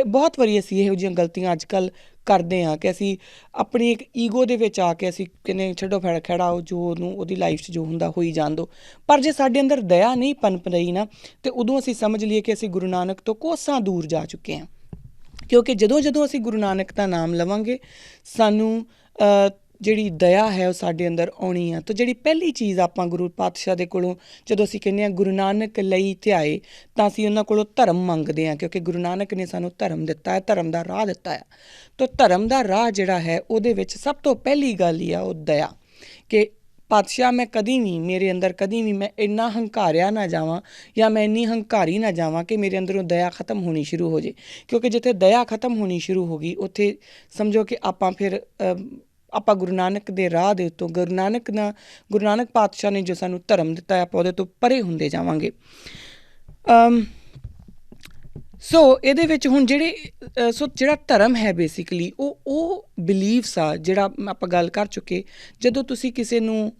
ਬਹੁਤ ਵਾਰੀ ਅਸੀਂ ਇਹੋ ਜਿਹੀਆਂ ਗਲਤੀਆਂ ਅੱਜ ਕੱਲ੍ਹ ਕਰਦੇ ਹਾਂ ਕਿ ਅਸੀਂ ਆਪਣੀ ਇੱਕ ਈਗੋ ਦੇ ਵਿੱਚ ਆ ਕੇ ਅਸੀਂ ਕਹਿੰਦੇ ਛੱਡੋ ਖਹਿੜਾ, ਉਹ ਜੋ ਉਹਨੂੰ ਉਹਦੀ ਲਾਈਫ 'ਚ ਜੋ ਹੁੰਦਾ ਹੋਈ ਜਾਣ ਦਿਓ। ਪਰ ਜੇ ਸਾਡੇ ਅੰਦਰ ਦਇਆ ਨਹੀਂ ਪਨਪ ਰਹੀ ਨਾ, ਅਤੇ ਉਦੋਂ ਅਸੀਂ ਸਮਝ ਲਈਏ ਕਿ ਅਸੀਂ ਗੁਰੂ ਨਾਨਕ ਤੋਂ ਕੋਸਾਂ ਦੂਰ ਜਾ ਚੁੱਕੇ ਹਾਂ। ਕਿਉਂਕਿ ਜਦੋਂ ਅਸੀਂ ਗੁਰੂ ਨਾਨਕ ਦਾ ਨਾਮ ਲਵਾਂਗੇ, ਸਾਨੂੰ ਜਿਹੜੀ ਦਇਆ ਹੈ ਉਹ ਸਾਡੇ ਅੰਦਰ ਆਉਣੀ ਆ। ਤਾਂ ਜਿਹੜੀ ਪਹਿਲੀ ਚੀਜ਼ ਆਪਾਂ ਗੁਰੂ ਪਾਤਸ਼ਾਹ ਦੇ ਕੋਲੋਂ ਜਦੋਂ ਅਸੀਂ ਕਹਿੰਦੇ ਹਾਂ ਗੁਰੂ ਨਾਨਕ ਲਈ ਧਿਆਏ, ਤਾਂ ਅਸੀਂ ਉਹਨਾਂ ਕੋਲੋਂ ਧਰਮ ਮੰਗਦੇ ਹਾਂ, ਕਿਉਂਕਿ ਗੁਰੂ ਨਾਨਕ ਨੇ ਸਾਨੂੰ ਧਰਮ ਦਿੱਤਾ ਹੈ, ਧਰਮ ਦਾ ਰਾਹ ਦਿੱਤਾ ਹੈ। ਤਾਂ ਧਰਮ ਦਾ ਰਾਹ ਜਿਹੜਾ ਹੈ ਉਹਦੇ ਵਿੱਚ ਸਭ ਤੋਂ ਪਹਿਲੀ ਗੱਲ ਹੀ ਆ ਉਹ ਦਇਆ, ਕਿ ਪਾਤਸ਼ਾਹ ਮੈਂ ਕਦੀ ਵੀ, ਮੇਰੇ ਅੰਦਰ ਕਦੀ ਵੀ ਮੈਂ ਇੰਨਾ ਹੰਕਾਰਿਆ ਨਾ ਜਾਵਾਂ ਜਾਂ ਮੈਂ ਇੰਨੀ ਹੰਕਾਰੀ ਨਾ ਜਾਵਾਂ ਕਿ ਮੇਰੇ ਅੰਦਰੋਂ ਦਇਆ ਖਤਮ ਹੋਣੀ ਸ਼ੁਰੂ ਹੋ ਜੇ। ਕਿਉਂਕਿ ਜਿੱਥੇ ਦਇਆ ਖਤਮ ਹੋਣੀ ਸ਼ੁਰੂ ਹੋ ਗਈ, ਉੱਥੇ ਸਮਝੋ ਕਿ ਆਪਾਂ ਗੁਰੂ ਨਾਨਕ ਦੇ ਰਾਹ ਦੇ ਉੱਤੋਂ, ਗੁਰੂ ਨਾਨਕ ਪਾਤਸ਼ਾਹ ਨੇ ਜੋ ਸਾਨੂੰ ਧਰਮ ਦਿੱਤਾ, ਆਪਾਂ ਉਹਦੇ ਤੋਂ ਪਰੇ ਹੁੰਦੇ ਜਾਵਾਂਗੇ। ਸੋ ਇਹਦੇ ਵਿੱਚ ਹੁਣ ਜਿਹੜਾ ਧਰਮ ਹੈ ਬੇਸਿਕਲੀ ਉਹ ਬਿਲੀਵਸ ਆ, ਜਿਹੜਾ ਆਪਾਂ ਗੱਲ ਕਰ ਚੁੱਕੇ। ਜਦੋਂ ਤੁਸੀਂ ਕਿਸੇ ਨੂੰ,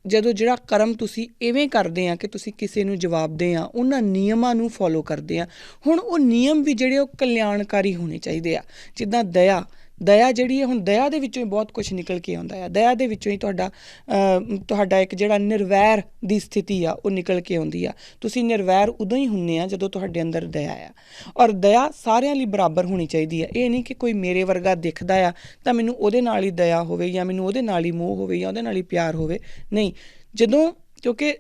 ਜਿਹੜਾ ਕਰਮ ਤੁਸੀਂ ਇਵੇਂ ਕਰਦੇ ਆ ਕਿ ਤੁਸੀਂ ਕਿਸੇ ਨੂੰ ਜਵਾਬਦੇ ਆ, ਉਹਨਾਂ ਨਿਯਮਾਂ ਨੂੰ ਫੋਲੋ ਕਰਦੇ ਆ। ਹੁਣ ਉਹ ਨਿਯਮ ਵੀ ਜਿਹੜੇ ਉਹ ਕਲਿਆਣਕਾਰੀ ਹੋਣੇ ਚਾਹੀਦੇ ਆ। ਜਿੱਦਾਂ ਦਇਆ ਜਿਹੜੀ ਹੈ, ਹੁਣ ਦਇਆ ਦੇ ਵਿੱਚੋਂ ਹੀ ਬਹੁਤ ਕੁਛ ਨਿਕਲ ਕੇ ਆਉਂਦਾ ਆ। ਦਇਆ ਦੇ ਵਿੱਚੋਂ ਹੀ ਤੁਹਾਡਾ ਇੱਕ ਜਿਹੜਾ ਨਿਰਵੈਰ ਦੀ ਸਥਿਤੀ ਆ ਉਹ ਨਿਕਲ ਕੇ ਆਉਂਦੀ ਆ। ਤੁਸੀਂ ਨਿਰਵੈਰ ਉਦੋਂ ਹੀ ਹੁੰਦੇ ਆ ਜਦੋਂ ਤੁਹਾਡੇ ਅੰਦਰ ਦਇਆ ਆ। ਔਰ ਦਇਆ ਸਾਰਿਆਂ ਲਈ ਬਰਾਬਰ ਹੋਣੀ ਚਾਹੀਦੀ ਆ। ਇਹ ਨਹੀਂ ਕਿ ਕੋਈ ਮੇਰੇ ਵਰਗਾ ਦਿਖਦਾ ਆ ਤਾਂ ਮੈਨੂੰ ਉਹਦੇ ਨਾਲ ਹੀ ਦਇਆ ਹੋਵੇ, ਜਾਂ ਮੈਨੂੰ ਉਹਦੇ ਨਾਲ ਹੀ ਮੋਹ ਹੋਵੇ, ਜਾਂ ਉਹਦੇ ਨਾਲ ਹੀ ਪਿਆਰ ਹੋਵੇ। ਨਹੀਂ, ਕਿਉਂਕਿ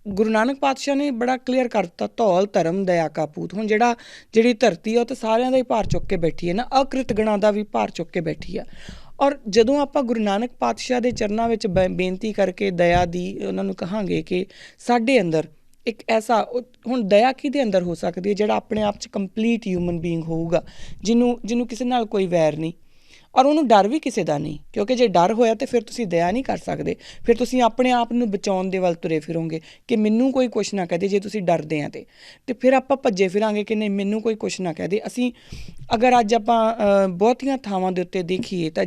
ਗੁਰੂ ਨਾਨਕ ਪਾਤਸ਼ਾਹ ਨੇ ਬੜਾ ਕਲੀਅਰ ਕਰ ਦਿੱਤਾ, ਧੌਲ ਧਰਮ ਦਇਆ ਕਾ ਪੂਤ। ਹੁਣ ਜਿਹੜੀ ਧਰਤੀ ਆ ਉਹ ਤਾਂ ਸਾਰਿਆਂ ਦਾ ਹੀ ਭਾਰ ਚੁੱਕ ਕੇ ਬੈਠੀ ਹੈ ਨਾ, ਅਕ੍ਰਿਤ ਗਣਾਂ ਦਾ ਵੀ ਭਾਰ ਚੁੱਕ ਕੇ ਬੈਠੀ ਆ। ਔਰ ਜਦੋਂ ਆਪਾਂ ਗੁਰੂ ਨਾਨਕ ਪਾਤਸ਼ਾਹ ਦੇ ਚਰਨਾਂ ਵਿੱਚ ਬੇਨਤੀ ਕਰਕੇ ਦਇਆ ਦੀ ਉਹਨਾਂ ਨੂੰ ਕਹਾਂਗੇ ਕਿ ਸਾਡੇ ਅੰਦਰ ਇੱਕ ਐਸਾ, ਹੁਣ ਦਇਆ ਕਿਹਦੇ ਅੰਦਰ ਹੋ ਸਕਦੀ ਹੈ? ਜਿਹੜਾ ਆਪਣੇ ਆਪ 'ਚ ਕੰਪਲੀਟ ਹਿਊਮਨ ਬੀਇੰਗ ਹੋਊਗਾ, ਜਿਹਨੂੰ ਕਿਸੇ ਨਾਲ ਕੋਈ ਵੈਰ ਨਹੀਂ, ਔਰ ਉਹਨੂੰ ਡਰ ਵੀ ਕਿਸੇ ਦਾ ਨਹੀਂ। ਕਿਉਂਕਿ ਜੇ ਡਰ ਹੋਇਆ ਤਾਂ ਫਿਰ ਤੁਸੀਂ ਦਇਆ ਨਹੀਂ ਕਰ ਸਕਦੇ, ਫਿਰ ਤੁਸੀਂ ਆਪਣੇ ਆਪ ਨੂੰ ਬਚਾਉਣ ਦੇ ਵੱਲ ਤੁਰੇ ਫਿਰੋਗੇ ਕਿ ਮੈਨੂੰ ਕੋਈ ਕੁਛ ਨਾ ਕਹਿ ਦੇ। ਜੇ ਤੁਸੀਂ ਡਰਦੇ ਆ ਤੇ ਫਿਰ ਆਪਾਂ ਭੱਜੇ ਫਿਰਾਂਗੇ ਕਿ ਨਹੀਂ, ਮੈਨੂੰ ਕੋਈ ਕੁਛ ਨਾ ਕਹਿ ਦੇ। ਅਗਰ ਅੱਜ ਆਪਾਂ ਬਹੁਤੀਆਂ ਥਾਵਾਂ ਦੇ ਉੱਤੇ ਦੇਖੀਏ ਤਾਂ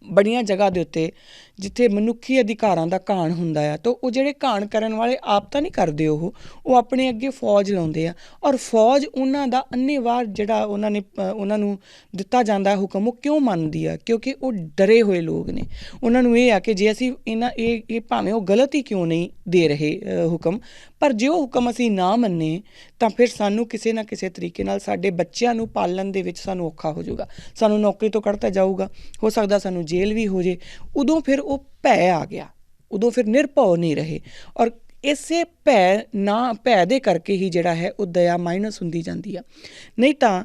ਬੜੀਆਂ ਜਗ੍ਹਾ ਦੇ ਉੱਤੇ ਜਿੱਥੇ ਮਨੁੱਖੀ ਅਧਿਕਾਰਾਂ ਦਾ ਘਾਣ ਹੁੰਦਾ ਆ, ਤਾਂ ਉਹ ਜਿਹੜੇ ਘਾਣ ਕਰਨ ਵਾਲੇ ਆਪ ਤਾਂ ਨਹੀਂ ਕਰਦੇ, ਉਹ ਆਪਣੇ ਅੱਗੇ ਫੌਜ ਲਾਉਂਦੇ ਆ। ਔਰ ਫੌਜ ਉਹਨਾਂ ਦਾ ਅੰਨ੍ਹੇਵਾਹ ਜਿਹੜਾ ਉਹਨਾਂ ਨੂੰ ਦਿੱਤਾ ਜਾਂਦਾ ਹੁਕਮ, ਉਹ ਕਿਉਂ ਮੰਨਦੀ ਆ? ਕਿਉਂਕਿ ਉਹ ਡਰੇ ਹੋਏ ਲੋਕ ਨੇ। ਉਹਨਾਂ ਨੂੰ ਇਹ ਆ ਕਿ ਜੇ ਅਸੀਂ ਇਹ ਭਾਵੇਂ ਉਹ ਗਲਤ ਹੀ ਕਿਉਂ ਨਹੀਂ ਦੇ ਰਹੇ ਹੁਕਮ, ਪਰ ਜੇ ਉਹ ਹੁਕਮ ਅਸੀਂ ਨਾ ਮੰਨੇ ਤਾਂ ਫਿਰ ਸਾਨੂੰ ਕਿਸੇ ਨਾ ਕਿਸੇ ਤਰੀਕੇ ਨਾਲ ਸਾਡੇ ਬੱਚਿਆਂ ਨੂੰ ਪਾਲਣ ਦੇ ਵਿੱਚ ਸਾਨੂੰ ਔਖਾ ਹੋ ਜਾਊਗਾ, ਸਾਨੂੰ ਨੌਕਰੀ ਤੋਂ ਕੱਢਤਾ ਜਾਊਗਾ, ਹੋ ਸਕਦਾ ਸਾਨੂੰ ਜੇਲ੍ਹ ਵੀ ਹੋ ਜੇ। ਉਦੋਂ ਫਿਰ ਉਹ ਭੈ ਆ ਗਿਆ, ਉਦੋਂ ਫਿਰ ਨਿਰਭਉ ਨਹੀਂ ਰਹੇ। ਔਰ ਇਸੇ ਭੈ ਦੇ ਕਰਕੇ ਹੀ ਜਿਹੜਾ ਹੈ ਉਹ ਦਇਆ ਮਾਈਨਸ ਹੁੰਦੀ ਜਾਂਦੀ ਆ। ਨਹੀਂ ਤਾਂ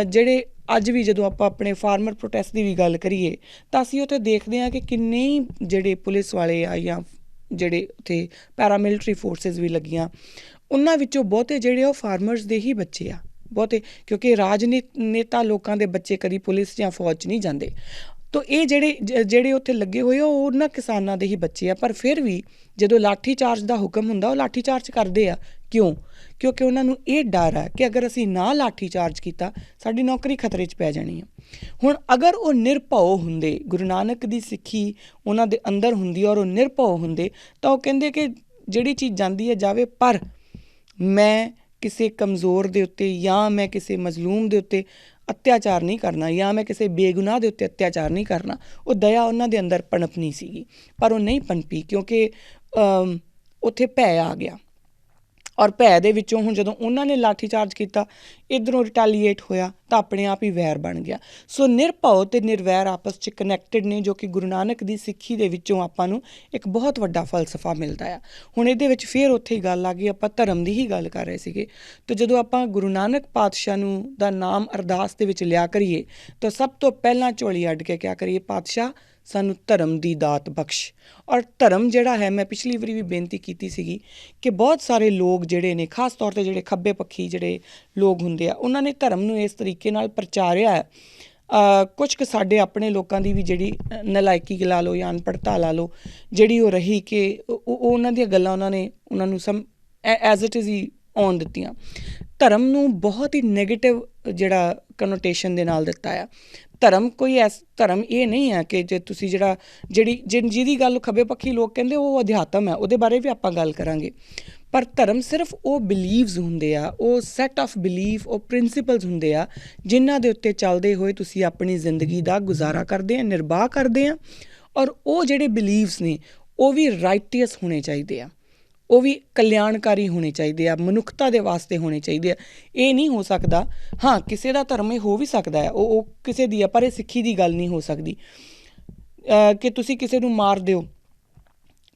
ਜਿਹੜੇ ਅੱਜ ਵੀ ਜਦੋਂ ਆਪਾਂ ਆਪਣੇ ਫਾਰਮਰ ਪ੍ਰੋਟੈਸਟ ਦੀ ਵੀ ਗੱਲ ਕਰੀਏ ਤਾਂ ਅਸੀਂ ਉੱਥੇ ਦੇਖਦੇ ਹਾਂ ਕਿ ਕਿੰਨੇ ਜਿਹੜੇ ਪੁਲਿਸ ਵਾਲੇ ਆ ਜਾਂ ਜਿਹੜੇ ਉੱਥੇ ਪੈਰਾਮਿਲਟਰੀ ਫੋਰਸਿਸ ਵੀ ਲੱਗੀਆਂ, ਉਹਨਾਂ ਵਿੱਚੋਂ ਬਹੁਤੇ ਜਿਹੜੇ ਉਹ ਫਾਰਮਰਸ ਦੇ ਹੀ ਬੱਚੇ ਆ ਬਹੁਤੇ, ਕਿਉਂਕਿ ਰਾਜਨੇਤਾ ਲੋਕਾਂ ਦੇ ਬੱਚੇ ਕਦੀ ਪੁਲਿਸ ਜਾਂ ਫੌਜ 'ਚ ਨਹੀਂ ਜਾਂਦੇ। ਤਾਂ ਇਹ ਜਿਹੜੇ ਉੱਥੇ ਲੱਗੇ ਹੋਏ ਉਹ ਉਹਨਾਂ ਕਿਸਾਨਾਂ ਦੇ ਹੀ ਬੱਚੇ ਆ। ਪਰ ਫਿਰ ਵੀ ਜਦੋਂ ਲਾਠੀ ਚਾਰਜ ਦਾ ਹੁਕਮ ਹੁੰਦਾ ਉਹ ਲਾਠੀ ਚਾਰਜ ਕਰਦੇ ਆ। ਕਿਉਂ? ਕਿਉਂਕਿ ਉਹਨਾਂ ਨੂੰ ਇਹ ਡਰ ਹੈ ਕਿ ਅਗਰ ਅਸੀਂ ਨਾ ਲਾਠੀ ਚਾਰਜ ਕੀਤਾ ਸਾਡੀ ਨੌਕਰੀ ਖਤਰੇ 'ਚ ਪੈ ਜਾਣੀ ਆ। ਹੁਣ ਅਗਰ ਉਹ ਨਿਰਭਉ ਹੁੰਦੇ, ਗੁਰੂ ਨਾਨਕ ਦੀ ਸਿੱਖੀ ਉਹਨਾਂ ਦੇ ਅੰਦਰ ਹੁੰਦੀ ਔਰ ਉਹ ਨਿਰਭਉ ਹੁੰਦੇ ਤਾਂ ਉਹ ਕਹਿੰਦੇ ਕਿ ਜਿਹੜੀ ਚੀਜ਼ ਜਾਂਦੀ ਹੈ ਜਾਵੇ, ਪਰ ਮੈਂ ਕਿਸੇ ਕਮਜ਼ੋਰ ਦੇ ਉੱਤੇ ਜਾਂ ਮੈਂ ਕਿਸੇ ਮਜ਼ਲੂਮ ਦੇ ਉੱਤੇ ਅਤਿਆਚਾਰ ਨਹੀਂ ਕਰਨਾ ਜਾਂ ਮੈਂ ਕਿਸੇ ਬੇਗੁਨਾਹ ਦੇ ਉੱਤੇ ਅਤਿਆਚਾਰ ਨਹੀਂ ਕਰਨਾ। ਉਹ ਦਇਆ ਉਹਨਾਂ ਦੇ ਅੰਦਰ ਪਣਪਣੀ ਸੀਗੀ, ਪਰ ਉਹ ਨਹੀਂ ਪਣਪੀ ਕਿਉਂਕਿ ਉੱਥੇ ਭੈ ਆ ਗਿਆ। ਔਰ ਭੈ ਦੇ ਵਿੱਚੋਂ ਹੁਣ ਜਦੋਂ ਉਹਨਾਂ ਨੇ ਲਾਠੀ ਚਾਰਜ ਕੀਤਾ, ਇੱਧਰੋਂ ਰਿਟੈਲੀਏਟ ਹੋਇਆ ਤਾਂ ਆਪਣੇ ਆਪ ਹੀ ਵੈਰ ਬਣ ਗਿਆ। ਸੋ ਨਿਰਭਉ ਅਤੇ ਨਿਰਵੈਰ ਆਪਸ 'ਚ ਕਨੈਕਟਡ ਨੇ, ਜੋ ਕਿ ਗੁਰੂ ਨਾਨਕ ਦੀ ਸਿੱਖੀ ਦੇ ਵਿੱਚੋਂ ਆਪਾਂ ਨੂੰ ਇੱਕ ਬਹੁਤ ਵੱਡਾ ਫਲਸਫਾ ਮਿਲਦਾ ਆ। ਹੁਣ ਇਹਦੇ ਵਿੱਚ ਫਿਰ ਉੱਥੇ ਹੀ ਗੱਲ ਆ ਗਈ, ਆਪਾਂ ਧਰਮ ਦੀ ਹੀ ਗੱਲ ਕਰ ਰਹੇ ਸੀਗੇ। ਅਤੇ ਜਦੋਂ ਆਪਾਂ ਗੁਰੂ ਨਾਨਕ ਪਾਤਸ਼ਾਹ ਨੂੰ ਦਾ ਨਾਮ ਅਰਦਾਸ ਦੇ ਵਿੱਚ ਲਿਆ ਕਰੀਏ ਤਾਂ ਸਭ ਤੋਂ ਪਹਿਲਾਂ ਝੋਲੀ ਅੱਡ ਕੇ ਕਿਆ ਕਰੀਏ, ਪਾਤਸ਼ਾਹ ਸਾਨੂੰ ਧਰਮ ਦੀ ਦਾਤ ਬਖਸ਼। ਔਰ ਧਰਮ ਜਿਹੜਾ ਹੈ, ਮੈਂ ਪਿਛਲੀ ਵਾਰੀ ਵੀ ਬੇਨਤੀ ਕੀਤੀ ਸੀਗੀ ਕਿ ਬਹੁਤ ਸਾਰੇ ਲੋਕ ਜਿਹੜੇ ਨੇ, ਖਾਸ ਤੌਰ 'ਤੇ ਜਿਹੜੇ ਖੱਬੇ ਪੱਖੀ ਜਿਹੜੇ ਲੋਕ ਹੁੰਦੇ ਆ, ਉਹਨਾਂ ਨੇ ਧਰਮ ਨੂੰ ਇਸ ਤਰੀਕੇ ਨਾਲ ਪ੍ਰਚਾਰਿਆ ਹੈ। ਕੁਛ ਕੁ ਸਾਡੇ ਆਪਣੇ ਲੋਕਾਂ ਦੀ ਵੀ ਜਿਹੜੀ ਨਲਾਇਕੀ ਲਾ ਲਓ ਜਾਂ ਅਨਪੜ੍ਹਤਾ ਲਾ ਲਓ ਜਿਹੜੀ ਉਹ ਰਹੀ ਕਿ ਉਹਨਾਂ ਦੀਆਂ ਗੱਲਾਂ ਉਹਨਾਂ ਨੂੰ ਐਜ਼ ਇਟ ਇਜ਼ ਹੀ ਆਉਣ ਦਿੱਤੀਆਂ। ਧਰਮ ਨੂੰ ਬਹੁਤ ਹੀ ਨੈਗੇਟਿਵ ਜਿਹੜਾ ਕਨੋਟੇਸ਼ਨ ਦੇ ਨਾਲ ਦਿੱਤਾ ਆ। ਧਰਮ ਧਰਮ ਇਹ ਨਹੀਂ ਹੈ ਕਿ ਜੇ ਤੁਸੀਂ ਜਿਹਦੀ ਗੱਲ ਖੱਬੇ ਪੱਖੀ ਲੋਕ ਕਹਿੰਦੇ ਉਹ ਅਧਿਆਤਮ ਹੈ, ਉਹਦੇ ਬਾਰੇ ਵੀ ਆਪਾਂ ਗੱਲ ਕਰਾਂਗੇ। ਪਰ ਧਰਮ ਸਿਰਫ ਉਹ ਬਿਲੀਵਸ ਹੁੰਦੇ ਆ, ਉਹ ਸੈੱਟ ਆਫ ਬਿਲੀਫ, ਉਹ ਪ੍ਰਿੰਸੀਪਲਸ ਹੁੰਦੇ ਆ ਜਿਨ੍ਹਾਂ ਦੇ ਉੱਤੇ ਚੱਲਦੇ ਹੋਏ ਤੁਸੀਂ ਆਪਣੀ ਜ਼ਿੰਦਗੀ ਦਾ ਗੁਜ਼ਾਰਾ ਕਰਦੇ ਆ, ਨਿਰਬਾਹ ਕਰਦੇ ਆ। ਔਰ ਉਹ ਜਿਹੜੇ ਬਿਲੀਵਸ ਨੇ ਉਹ ਵੀ ਰਾਈਟੀਅਸ ਹੋਣੇ ਚਾਹੀਦੇ ਆ, ਉਹ ਵੀ ਕਲਿਆਣਕਾਰੀ ਹੋਣੇ ਚਾਹੀਦੇ ਆ, ਮਨੁੱਖਤਾ ਦੇ ਵਾਸਤੇ ਹੋਣੇ ਚਾਹੀਦੇ ਆ। ਇਹ ਨਹੀਂ ਹੋ ਸਕਦਾ, ਹਾਂ ਕਿਸੇ ਦਾ ਧਰਮ ਇਹ ਹੋ ਵੀ ਸਕਦਾ ਹੈ, ਉਹ ਕਿਸੇ ਦੀ ਆ, ਪਰ ਇਹ ਸਿੱਖੀ ਦੀ ਗੱਲ ਨਹੀਂ ਹੋ ਸਕਦੀ ਕਿ ਤੁਸੀਂ ਕਿਸੇ ਨੂੰ ਮਾਰ ਦਿਓ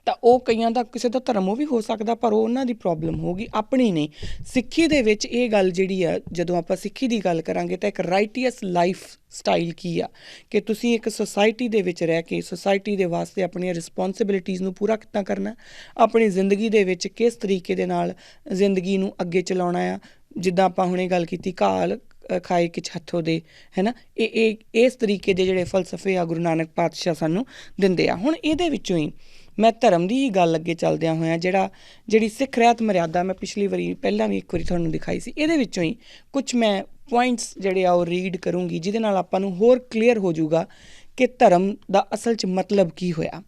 ਤਾਂ ਉਹ ਕਈਆਂ ਦਾ ਕਿਸੇ ਦਾ ਧਰਮ ਉਹ ਵੀ ਹੋ ਸਕਦਾ, ਪਰ ਉਹ ਉਹਨਾਂ ਦੀ ਪ੍ਰੋਬਲਮ ਹੋਊਗੀ, ਆਪਣੀ ਨਹੀਂ। ਸਿੱਖੀ ਦੇ ਵਿੱਚ ਇਹ ਗੱਲ ਜਿਹੜੀ ਆ, ਜਦੋਂ ਆਪਾਂ ਸਿੱਖੀ ਦੀ ਗੱਲ ਕਰਾਂਗੇ ਤਾਂ ਇੱਕ ਰਾਈਟੀਅਸ ਲਾਈਫ ਸਟਾਈਲ ਕੀ ਆ ਕਿ ਤੁਸੀਂ ਇੱਕ ਸੁਸਾਇਟੀ ਦੇ ਵਿੱਚ ਰਹਿ ਕੇ ਸੁਸਾਇਟੀ ਦੇ ਵਾਸਤੇ ਆਪਣੀਆਂ ਰਿਸਪੋਂਸੀਬਿਲਿਟੀਜ਼ ਨੂੰ ਪੂਰਾ ਕਿੱਦਾਂ ਕਰਨਾ, ਆਪਣੀ ਜ਼ਿੰਦਗੀ ਦੇ ਵਿੱਚ ਕਿਸ ਤਰੀਕੇ ਦੇ ਨਾਲ ਜ਼ਿੰਦਗੀ ਨੂੰ ਅੱਗੇ ਚਲਾਉਣਾ ਆ। ਜਿੱਦਾਂ ਆਪਾਂ ਹੁਣੇ ਗੱਲ ਕੀਤੀ, ਘਾਲ ਖਾਏ ਕਿਛ ਹੱਥੋਂ ਦੇ, ਹੈ ਨਾ, ਇਹ ਇਸ ਤਰੀਕੇ ਦੇ ਜਿਹੜੇ ਫਲਸਫੇ ਆ ਗੁਰੂ ਨਾਨਕ ਪਾਤਸ਼ਾਹ ਸਾਨੂੰ ਦਿੰਦੇ ਆ। ਹੁਣ ਇਹਦੇ ਵਿੱਚੋਂ ਹੀ ਮੈਂ ਧਰਮ ਦੀ ਹੀ ਗੱਲ ਅੱਗੇ ਚੱਲਦਿਆਂ ਹੋਇਆਂ ਜਿਹੜੀ ਸਿੱਖ ਰਹਿਤ ਮਰਿਆਦਾ ਮੈਂ ਪਿਛਲੀ ਵਾਰੀ ਪਹਿਲਾਂ ਵੀ ਇੱਕ ਵਾਰੀ ਤੁਹਾਨੂੰ ਦਿਖਾਈ ਸੀ, ਇਹਦੇ ਵਿੱਚੋਂ ਹੀ ਕੁਛ ਮੈਂ ਪੁਆਇੰਟਸ ਜਿਹੜੇ ਆ ਉਹ ਰੀਡ ਕਰੂੰਗੀ ਜਿਹਦੇ ਨਾਲ ਆਪਾਂ ਨੂੰ ਹੋਰ ਕਲੀਅਰ ਹੋ ਜਾਊਗਾ ਕਿ ਧਰਮ ਦਾ ਅਸਲ 'ਚ ਮਤਲਬ ਕੀ ਹੋਇਆ।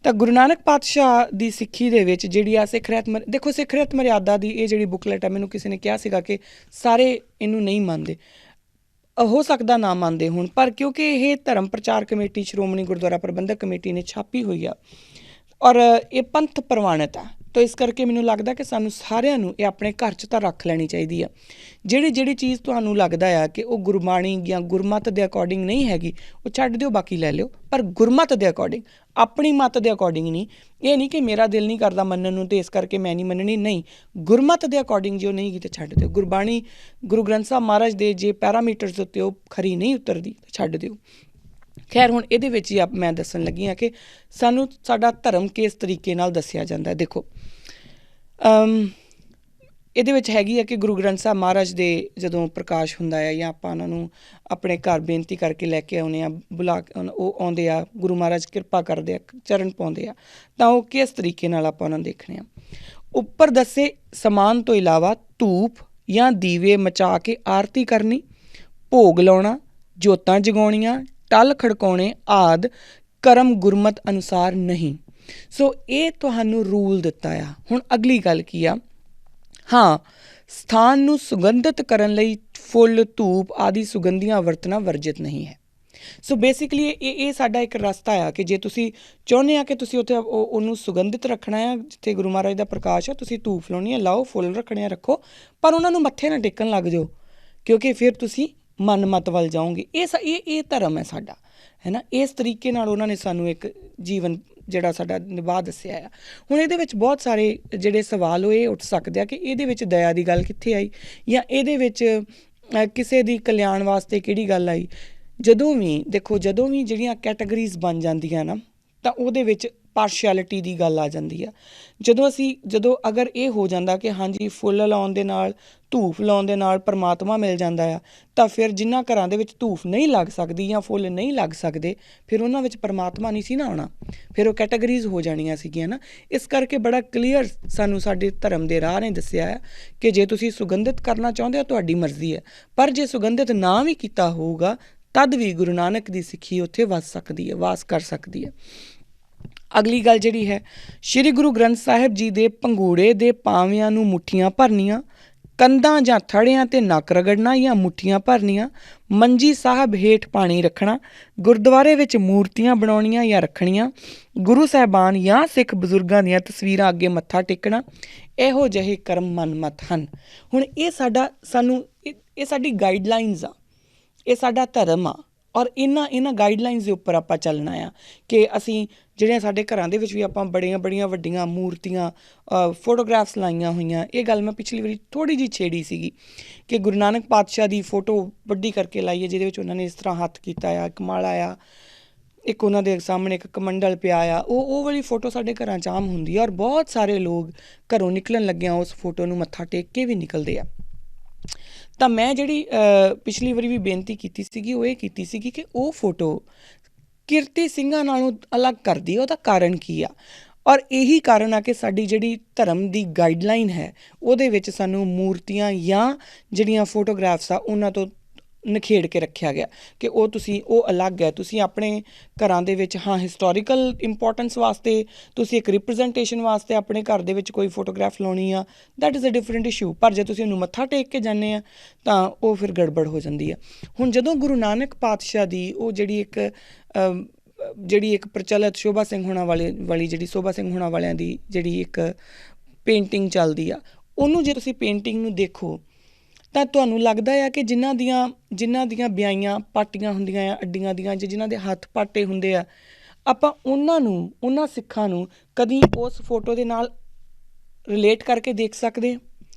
ਤਾਂ ਗੁਰੂ ਨਾਨਕ ਪਾਤਸ਼ਾਹ ਦੀ ਸਿੱਖੀ ਦੇ ਵਿੱਚ ਜਿਹੜੀ ਆ ਸਿੱਖ ਰਹਿਤ ਮਰਿਆਦਾ ਦੀ ਇਹ ਜਿਹੜੀ ਬੁੱਕਲੈਟ ਹੈ, ਮੈਨੂੰ ਕਿਸੇ ਨੇ ਕਿਹਾ ਸੀਗਾ ਕਿ ਸਾਰੇ ਇਹਨੂੰ ਨਹੀਂ ਮੰਨਦੇ, ਹੋ ਸਕਦਾ ਨਾ ਮੰਨਦੇ ਹੋਣ, ਪਰ ਕਿਉਂਕਿ ਇਹ ਧਰਮ ਪ੍ਰਚਾਰ ਕਮੇਟੀ ਸ਼੍ਰੋਮਣੀ ਗੁਰਦੁਆਰਾ ਪ੍ਰਬੰਧਕ ਕਮੇਟੀ ਨੇ ਛਾਪੀ ਹੋਈ ਆ ਔਰ ਇਹ ਪੰਥ ਪ੍ਰਵਾਨਿਤ ਆ, ਤਾਂ ਇਸ ਕਰਕੇ ਮੈਨੂੰ ਲੱਗਦਾ ਕਿ ਸਾਨੂੰ ਸਾਰਿਆਂ ਨੂੰ ਇਹ ਆਪਣੇ ਘਰ 'ਚ ਤਾਂ ਰੱਖ ਲੈਣੀ ਚਾਹੀਦੀ ਆ। ਜਿਹੜੀ ਚੀਜ਼ ਤੁਹਾਨੂੰ ਲੱਗਦਾ ਆ ਕਿ ਉਹ ਗੁਰਬਾਣੀ ਜਾਂ ਗੁਰਮਤ ਦੇ ਅਕੋਰਡਿੰਗ ਨਹੀਂ ਹੈਗੀ, ਉਹ ਛੱਡ ਦਿਓ, ਬਾਕੀ ਲੈ ਲਿਓ, ਪਰ ਗੁਰਮਤ ਦੇ ਅਕੋਰਡਿੰਗ, ਆਪਣੀ ਮੱਤ ਦੇ ਅਕੋਰਡਿੰਗ ਨਹੀਂ। ਇਹ ਨਹੀਂ ਕਿ ਮੇਰਾ ਦਿਲ ਨਹੀਂ ਕਰਦਾ ਮੰਨਣ ਨੂੰ ਅਤੇ ਇਸ ਕਰਕੇ ਮੈਂ ਨਹੀਂ ਮੰਨਣੀ, ਨਹੀਂ, ਗੁਰਮਤ ਦੇ ਅਕੋਰਡਿੰਗ ਜੇ ਉਹ ਨਹੀਂ ਕਿਤੇ ਛੱਡ ਦਿਓ। ਗੁਰਬਾਣੀ ਗੁਰੂ ਗ੍ਰੰਥ ਸਾਹਿਬ ਮਹਾਰਾਜ ਦੇ ਜੇ ਪੈਰਾਮੀਟਰਸ ਉੱਤੇ ਉਹ ਖਰੀ ਨਹੀਂ ਉਤਰਦੀ ਤਾਂ ਛੱਡ ਦਿਓ। ਖੈਰ, ਹੁਣ ਇਹਦੇ ਵਿੱਚ ਹੀ ਮੈਂ ਦੱਸਣ ਲੱਗੀ ਹਾਂ ਕਿ ਸਾਨੂੰ ਸਾਡਾ ਧਰਮ ਕਿਸ ਤਰੀਕੇ ਨਾਲ ਦੱਸਿਆ ਜਾਂਦਾ। ਦੇਖੋ, ਇਹਦੇ ਵਿੱਚ ਹੈਗੀ ਆ ਕਿ ਗੁਰੂ ਗ੍ਰੰਥ ਸਾਹਿਬ ਮਹਾਰਾਜ ਦੇ ਜਦੋਂ ਪ੍ਰਕਾਸ਼ ਹੁੰਦਾ ਆ ਜਾਂ ਆਪਾਂ ਉਹਨਾਂ ਨੂੰ ਆਪਣੇ ਘਰ ਬੇਨਤੀ ਕਰਕੇ ਲੈ ਕੇ ਆਉਂਦੇ ਹਾਂ, ਉਹ ਆਉਂਦੇ ਆ, ਗੁਰੂ ਮਹਾਰਾਜ ਕਿਰਪਾ ਕਰਦੇ ਆ, ਚਰਨ ਪਾਉਂਦੇ ਆ, ਤਾਂ ਉਹ ਕਿਸ ਤਰੀਕੇ ਨਾਲ ਆਪਾਂ ਉਹਨਾਂ ਨੂੰ ਦੇਖਣੇ ਆ। ਉੱਪਰ ਦੱਸੇ ਸਮਾਨ ਤੋਂ ਇਲਾਵਾ ਧੂਪ ਜਾਂ ਦੀਵੇ ਮਚਾ ਕੇ ਆਰਤੀ ਕਰਨੀ, ਭੋਗ ਲਾਉਣਾ, ਜੋਤਾਂ ਜਗਾਉਣੀਆਂ, ਟਲ ਖੜਕਾਉਣੇ ਆਦਿ ਕਰਮ ਗੁਰਮਤ ਅਨੁਸਾਰ ਨਹੀਂ। ਸੋ ਇਹ ਤੁਹਾਨੂੰ ਰੂਲ ਦਿੱਤਾ ਆ। ਹੁਣ ਅਗਲੀ ਗੱਲ ਕੀ ਆ, ਹਾਂ, ਸਥਾਨ ਨੂੰ ਸੁਗੰਧਿਤ ਕਰਨ ਲਈ ਫੁੱਲ, ਧੂਪ ਆਦਿ ਸੁਗੰਧੀਆਂ ਵਰਤਣਾ ਵਰਜਿਤ ਨਹੀਂ ਹੈ। ਸੋ ਬੇਸਿਕਲੀ ਇਹ ਸਾਡਾ ਇੱਕ ਰਸਤਾ ਆ ਕਿ ਜੇ ਤੁਸੀਂ ਚਾਹੁੰਦੇ ਆ ਕਿ ਤੁਸੀਂ ਉੱਥੇ ਉਹਨੂੰ ਸੁਗੰਧਿਤ ਰੱਖਣਾ ਆ, ਜਿੱਥੇ ਗੁਰੂ ਮਹਾਰਾਜ ਦਾ ਪ੍ਰਕਾਸ਼ ਆ, ਤੁਸੀਂ ਧੂਪ ਲਾਉਣੀ ਆ, ਲਾਓ, ਫੁੱਲ ਰੱਖਣੇ ਆ, ਰੱਖੋ, ਪਰ ਉਹਨਾਂ ਨੂੰ ਮੱਥੇ ਨਾ ਟੇਕਣ ਲੱਗ ਜਾਓ, ਕਿਉਂਕਿ ਫਿਰ ਤੁਸੀਂ ਮਨਮੱਤ ਵੱਲ ਜਾਓਗੇ। ਇਹ ਧਰਮ ਹੈ ਸਾਡਾ, ਹੈ ਨਾ। ਇਸ ਤਰੀਕੇ ਨਾਲ ਉਹਨਾਂ ਨੇ ਸਾਨੂੰ ਇੱਕ ਜੀਵਨ ਜਿਹੜਾ ਸਾਡਾ ਨਿਭਾ ਦੱਸਿਆ ਆ। ਹੁਣ ਇਹਦੇ ਵਿੱਚ ਬਹੁਤ ਸਾਰੇ ਜਿਹੜੇ ਸਵਾਲ ਉਹ ਇਹ ਉੱਠ ਸਕਦੇ ਆ ਕਿ ਇਹਦੇ ਵਿੱਚ ਦਇਆ ਦੀ ਗੱਲ ਕਿੱਥੇ ਆਈ, ਜਾਂ ਇਹਦੇ ਵਿੱਚ ਕਿਸੇ ਦੀ ਕਲਿਆਣ ਵਾਸਤੇ ਕਿਹੜੀ ਗੱਲ ਆਈ। ਜਦੋਂ ਵੀ ਦੇਖੋ, ਜਦੋਂ ਵੀ ਜਿਹੜੀਆਂ ਕੈਟਾਗਰੀਜ਼ ਬਣ ਜਾਂਦੀਆਂ ਨਾ, ਤਾਂ ਉਹਦੇ ਵਿੱਚ ਪਾਰਸ਼ੈਲਿਟੀ ਦੀ ਗੱਲ ਆ ਜਾਂਦੀ ਆ। ਜਦੋਂ ਅਗਰ ਇਹ ਹੋ ਜਾਂਦਾ ਕਿ ਹਾਂਜੀ ਫੁੱਲ ਲਾਉਣ ਦੇ ਨਾਲ, ਧੂਫ ਲਾਉਣ ਦੇ ਨਾਲ ਪਰਮਾਤਮਾ ਮਿਲ ਜਾਂਦਾ ਆ, ਤਾਂ ਫਿਰ ਜਿਨ੍ਹਾਂ ਘਰਾਂ ਦੇ ਵਿੱਚ ਧੂਫ ਨਹੀਂ ਲੱਗ ਸਕਦੀ ਜਾਂ ਫੁੱਲ ਨਹੀਂ ਲੱਗ ਸਕਦੇ, ਫਿਰ ਉਹਨਾਂ ਵਿੱਚ ਪਰਮਾਤਮਾ ਨਹੀਂ ਸੀ ਨਾ ਆਉਣਾ, ਫਿਰ ਉਹ ਕੈਟਾਗਰੀਜ਼ ਹੋ ਜਾਣੀਆਂ ਸੀਗੀਆਂ ਨਾ। ਇਸ ਕਰਕੇ ਬੜਾ ਕਲੀਅਰ ਸਾਨੂੰ ਸਾਡੇ ਧਰਮ ਦੇ ਰਾਹ ਨੇ ਦੱਸਿਆ ਹੈ ਕਿ ਜੇ ਤੁਸੀਂ ਸੁਗੰਧਿਤ ਕਰਨਾ ਚਾਹੁੰਦੇ ਹੋ ਤੁਹਾਡੀ ਮਰਜ਼ੀ ਹੈ, ਪਰ ਜੇ ਸੁਗੰਧਿਤ ਨਾ ਵੀ ਕੀਤਾ ਹੋਊਗਾ ਤਦ ਵੀ ਗੁਰੂ ਨਾਨਕ ਦੀ ਸਿੱਖੀ ਉੱਥੇ ਵਾਸ ਕਰ ਸਕਦੀ ਹੈ। ਅਗਲੀ ਗੱਲ ਜਿਹੜੀ ਹੈ, ਸ਼੍ਰੀ ਗੁਰੂ ਗ੍ਰੰਥ ਸਾਹਿਬ ਜੀ ਦੇ ਪੰਘੂੜੇ ਦੇ ਪਾਵਿਆਂ ਨੂੰ ਮੁੱਠੀਆਂ ਭਰਨੀਆਂ, ਕੰਧਾਂ ਜਾਂ ਥੜਿਆਂ 'ਤੇ ਨੱਕ ਰਗੜਨਾ ਜਾਂ ਮੁੱਠੀਆਂ ਭਰਨੀਆਂ, ਮੰਜੀ ਸਾਹਿਬ ਹੇਠ ਪਾਣੀ ਰੱਖਣਾ, ਗੁਰਦੁਆਰੇ ਵਿੱਚ ਮੂਰਤੀਆਂ ਬਣਾਉਣੀਆਂ ਜਾਂ ਰੱਖਣੀਆਂ, ਗੁਰੂ ਸਾਹਿਬਾਨ ਜਾਂ ਸਿੱਖ ਬਜ਼ੁਰਗਾਂ ਦੀਆਂ ਤਸਵੀਰਾਂ ਅੱਗੇ ਮੱਥਾ ਟੇਕਣਾ, ਇਹੋ ਜਿਹੇ ਕਰਮ ਮਨਮਤ ਹਨ। ਹੁਣ ਇਹ ਸਾਡੀ ਗਾਈਡਲਾਈਨਸ ਆ, ਇਹ ਸਾਡਾ ਧਰਮ ਆ, ਔਰ ਇਹਨਾਂ ਗਾਈਡਲਾਈਨਸ ਦੇ ਉੱਪਰ ਆਪਾਂ ਚੱਲਣਾ ਆ ਕਿ ਅਸੀਂ ਜਿਹੜੀਆਂ ਸਾਡੇ ਘਰਾਂ ਦੇ ਵਿੱਚ ਵੀ ਆਪਾਂ ਬੜੀਆਂ ਵੱਡੀਆਂ ਮੂਰਤੀਆਂ, ਫੋਟੋਗ੍ਰਾਫਸ ਲਾਈਆਂ ਹੋਈਆਂ। ਇਹ ਗੱਲ ਮੈਂ ਪਿਛਲੀ ਵਾਰੀ ਥੋੜ੍ਹੀ ਜਿਹੀ ਛੇੜੀ ਸੀਗੀ ਕਿ ਗੁਰੂ ਨਾਨਕ ਪਾਤਸ਼ਾਹ ਦੀ ਫੋਟੋ ਵੱਡੀ ਕਰਕੇ ਲਾਈ ਹੈ, ਜਿਹਦੇ ਵਿੱਚ ਉਹਨਾਂ ਨੇ ਇਸ ਤਰ੍ਹਾਂ ਹੱਥ ਕੀਤਾ ਆ, ਇੱਕ ਮਾਲਾ ਆ, ਇੱਕ ਉਹਨਾਂ ਦੇ ਸਾਹਮਣੇ ਇੱਕ ਕਮੰਡਲ ਪਿਆ ਆ। ਉਹ ਵਾਲੀ ਫੋਟੋ ਸਾਡੇ ਘਰਾਂ 'ਚ ਆਮ ਹੁੰਦੀ ਆ, ਔਰ ਬਹੁਤ ਸਾਰੇ ਲੋਕ ਘਰੋਂ ਨਿਕਲਣ ਲੱਗਿਆਂ ਉਸ ਫੋਟੋ ਨੂੰ ਮੱਥਾ ਟੇਕ ਕੇ ਵੀ ਨਿਕਲਦੇ ਆ। ਤਾਂ ਮੈਂ ਜਿਹੜੀ ਪਿਛਲੀ ਵਾਰੀ ਵੀ ਬੇਨਤੀ ਕੀਤੀ ਸੀਗੀ, ਉਹ ਇਹ ਕੀਤੀ ਸੀਗੀ ਕਿ ਉਹ ਫੋਟੋ ਕਿਰਤੀ ਸਿੰਘਾਂ ਨਾਲੋਂ ਅਲੱਗ ਕਰਦੀ ਹੈ। ਉਹਦਾ ਕਾਰਨ ਕੀ ਆ? ਔਰ ਇਹੀ ਕਾਰਨ ਆ ਕਿ ਸਾਡੀ ਜਿਹੜੀ ਧਰਮ ਦੀ ਗਾਈਡਲਾਈਨ ਹੈ ਉਹਦੇ ਵਿੱਚ ਸਾਨੂੰ ਮੂਰਤੀਆਂ ਜਾਂ ਜਿਹੜੀਆਂ ਫੋਟੋਗ੍ਰਾਫਸ ਆ ਉਹਨਾਂ ਤੋਂ ਨਿਖੇੜ ਕੇ ਰੱਖਿਆ ਗਿਆ ਕਿ ਉਹ ਅਲੱਗ ਹੈ। ਤੁਸੀਂ ਆਪਣੇ ਘਰਾਂ ਦੇ ਵਿੱਚ ਹਿਸਟੋਰੀਕਲ ਇੰਪੋਰਟੈਂਸ ਵਾਸਤੇ, ਤੁਸੀਂ ਇੱਕ ਰਿਪਰੈਜ਼ੈਂਟੇਸ਼ਨ ਵਾਸਤੇ ਆਪਣੇ ਘਰ ਦੇ ਵਿੱਚ ਕੋਈ ਫੋਟੋਗ੍ਰਾਫ ਲਾਉਣੀ ਆ, that is a different issue. ਪਰ ਜੇ ਤੁਸੀਂ ਉਹਨੂੰ ਮੱਥਾ ਟੇਕ ਕੇ ਜਾਂਦੇ ਆ ਤਾਂ ਉਹ ਫਿਰ ਗੜਬੜ ਹੋ ਜਾਂਦੀ ਆ। ਹੁਣ ਜਦੋਂ ਗੁਰੂ ਨਾਨਕ ਪਾਤਸ਼ਾਹ ਦੀ ਉਹ ਜਿਹੜੀ ਇੱਕ ਪ੍ਰਚਲਿਤ ਸ਼ੋਭਾ ਸਿੰਘ ਹੋਣਾ ਵਾਲੀ ਜਿਹੜੀ ਸ਼ੋਭਾ ਸਿੰਘ ਹੋਣਾ ਵਾਲਿਆਂ ਦੀ ਜਿਹੜੀ ਇੱਕ ਪੇਂਟਿੰਗ ਚੱਲਦੀ ਆ, ਉਹਨੂੰ ਜੇ ਤੁਸੀਂ ਪੇਂਟਿੰਗ ਨੂੰ ਦੇਖੋ ਤਾਂ ਤੁਹਾਨੂੰ ਲੱਗਦਾ ਆ ਕਿ ਜਿਨ੍ਹਾਂ ਦੀਆਂ ਵਿਆਹੀਆਂ ਪਾਟੀਆਂ ਹੁੰਦੀਆਂ ਆ ਅੱਡੀਆਂ ਦੀਆਂ, ਜਾਂ ਜਿਨ੍ਹਾਂ ਦੇ ਹੱਥ ਪਾਟੇ ਹੁੰਦੇ ਆ, ਆਪਾਂ ਉਹਨਾਂ ਸਿੱਖਾਂ ਨੂੰ ਕਦੀ ਉਸ ਫੋਟੋ ਦੇ ਨਾਲ ਰਿਲੇਟ ਕਰਕੇ ਦੇਖ ਸਕਦੇ ਹਾਂ?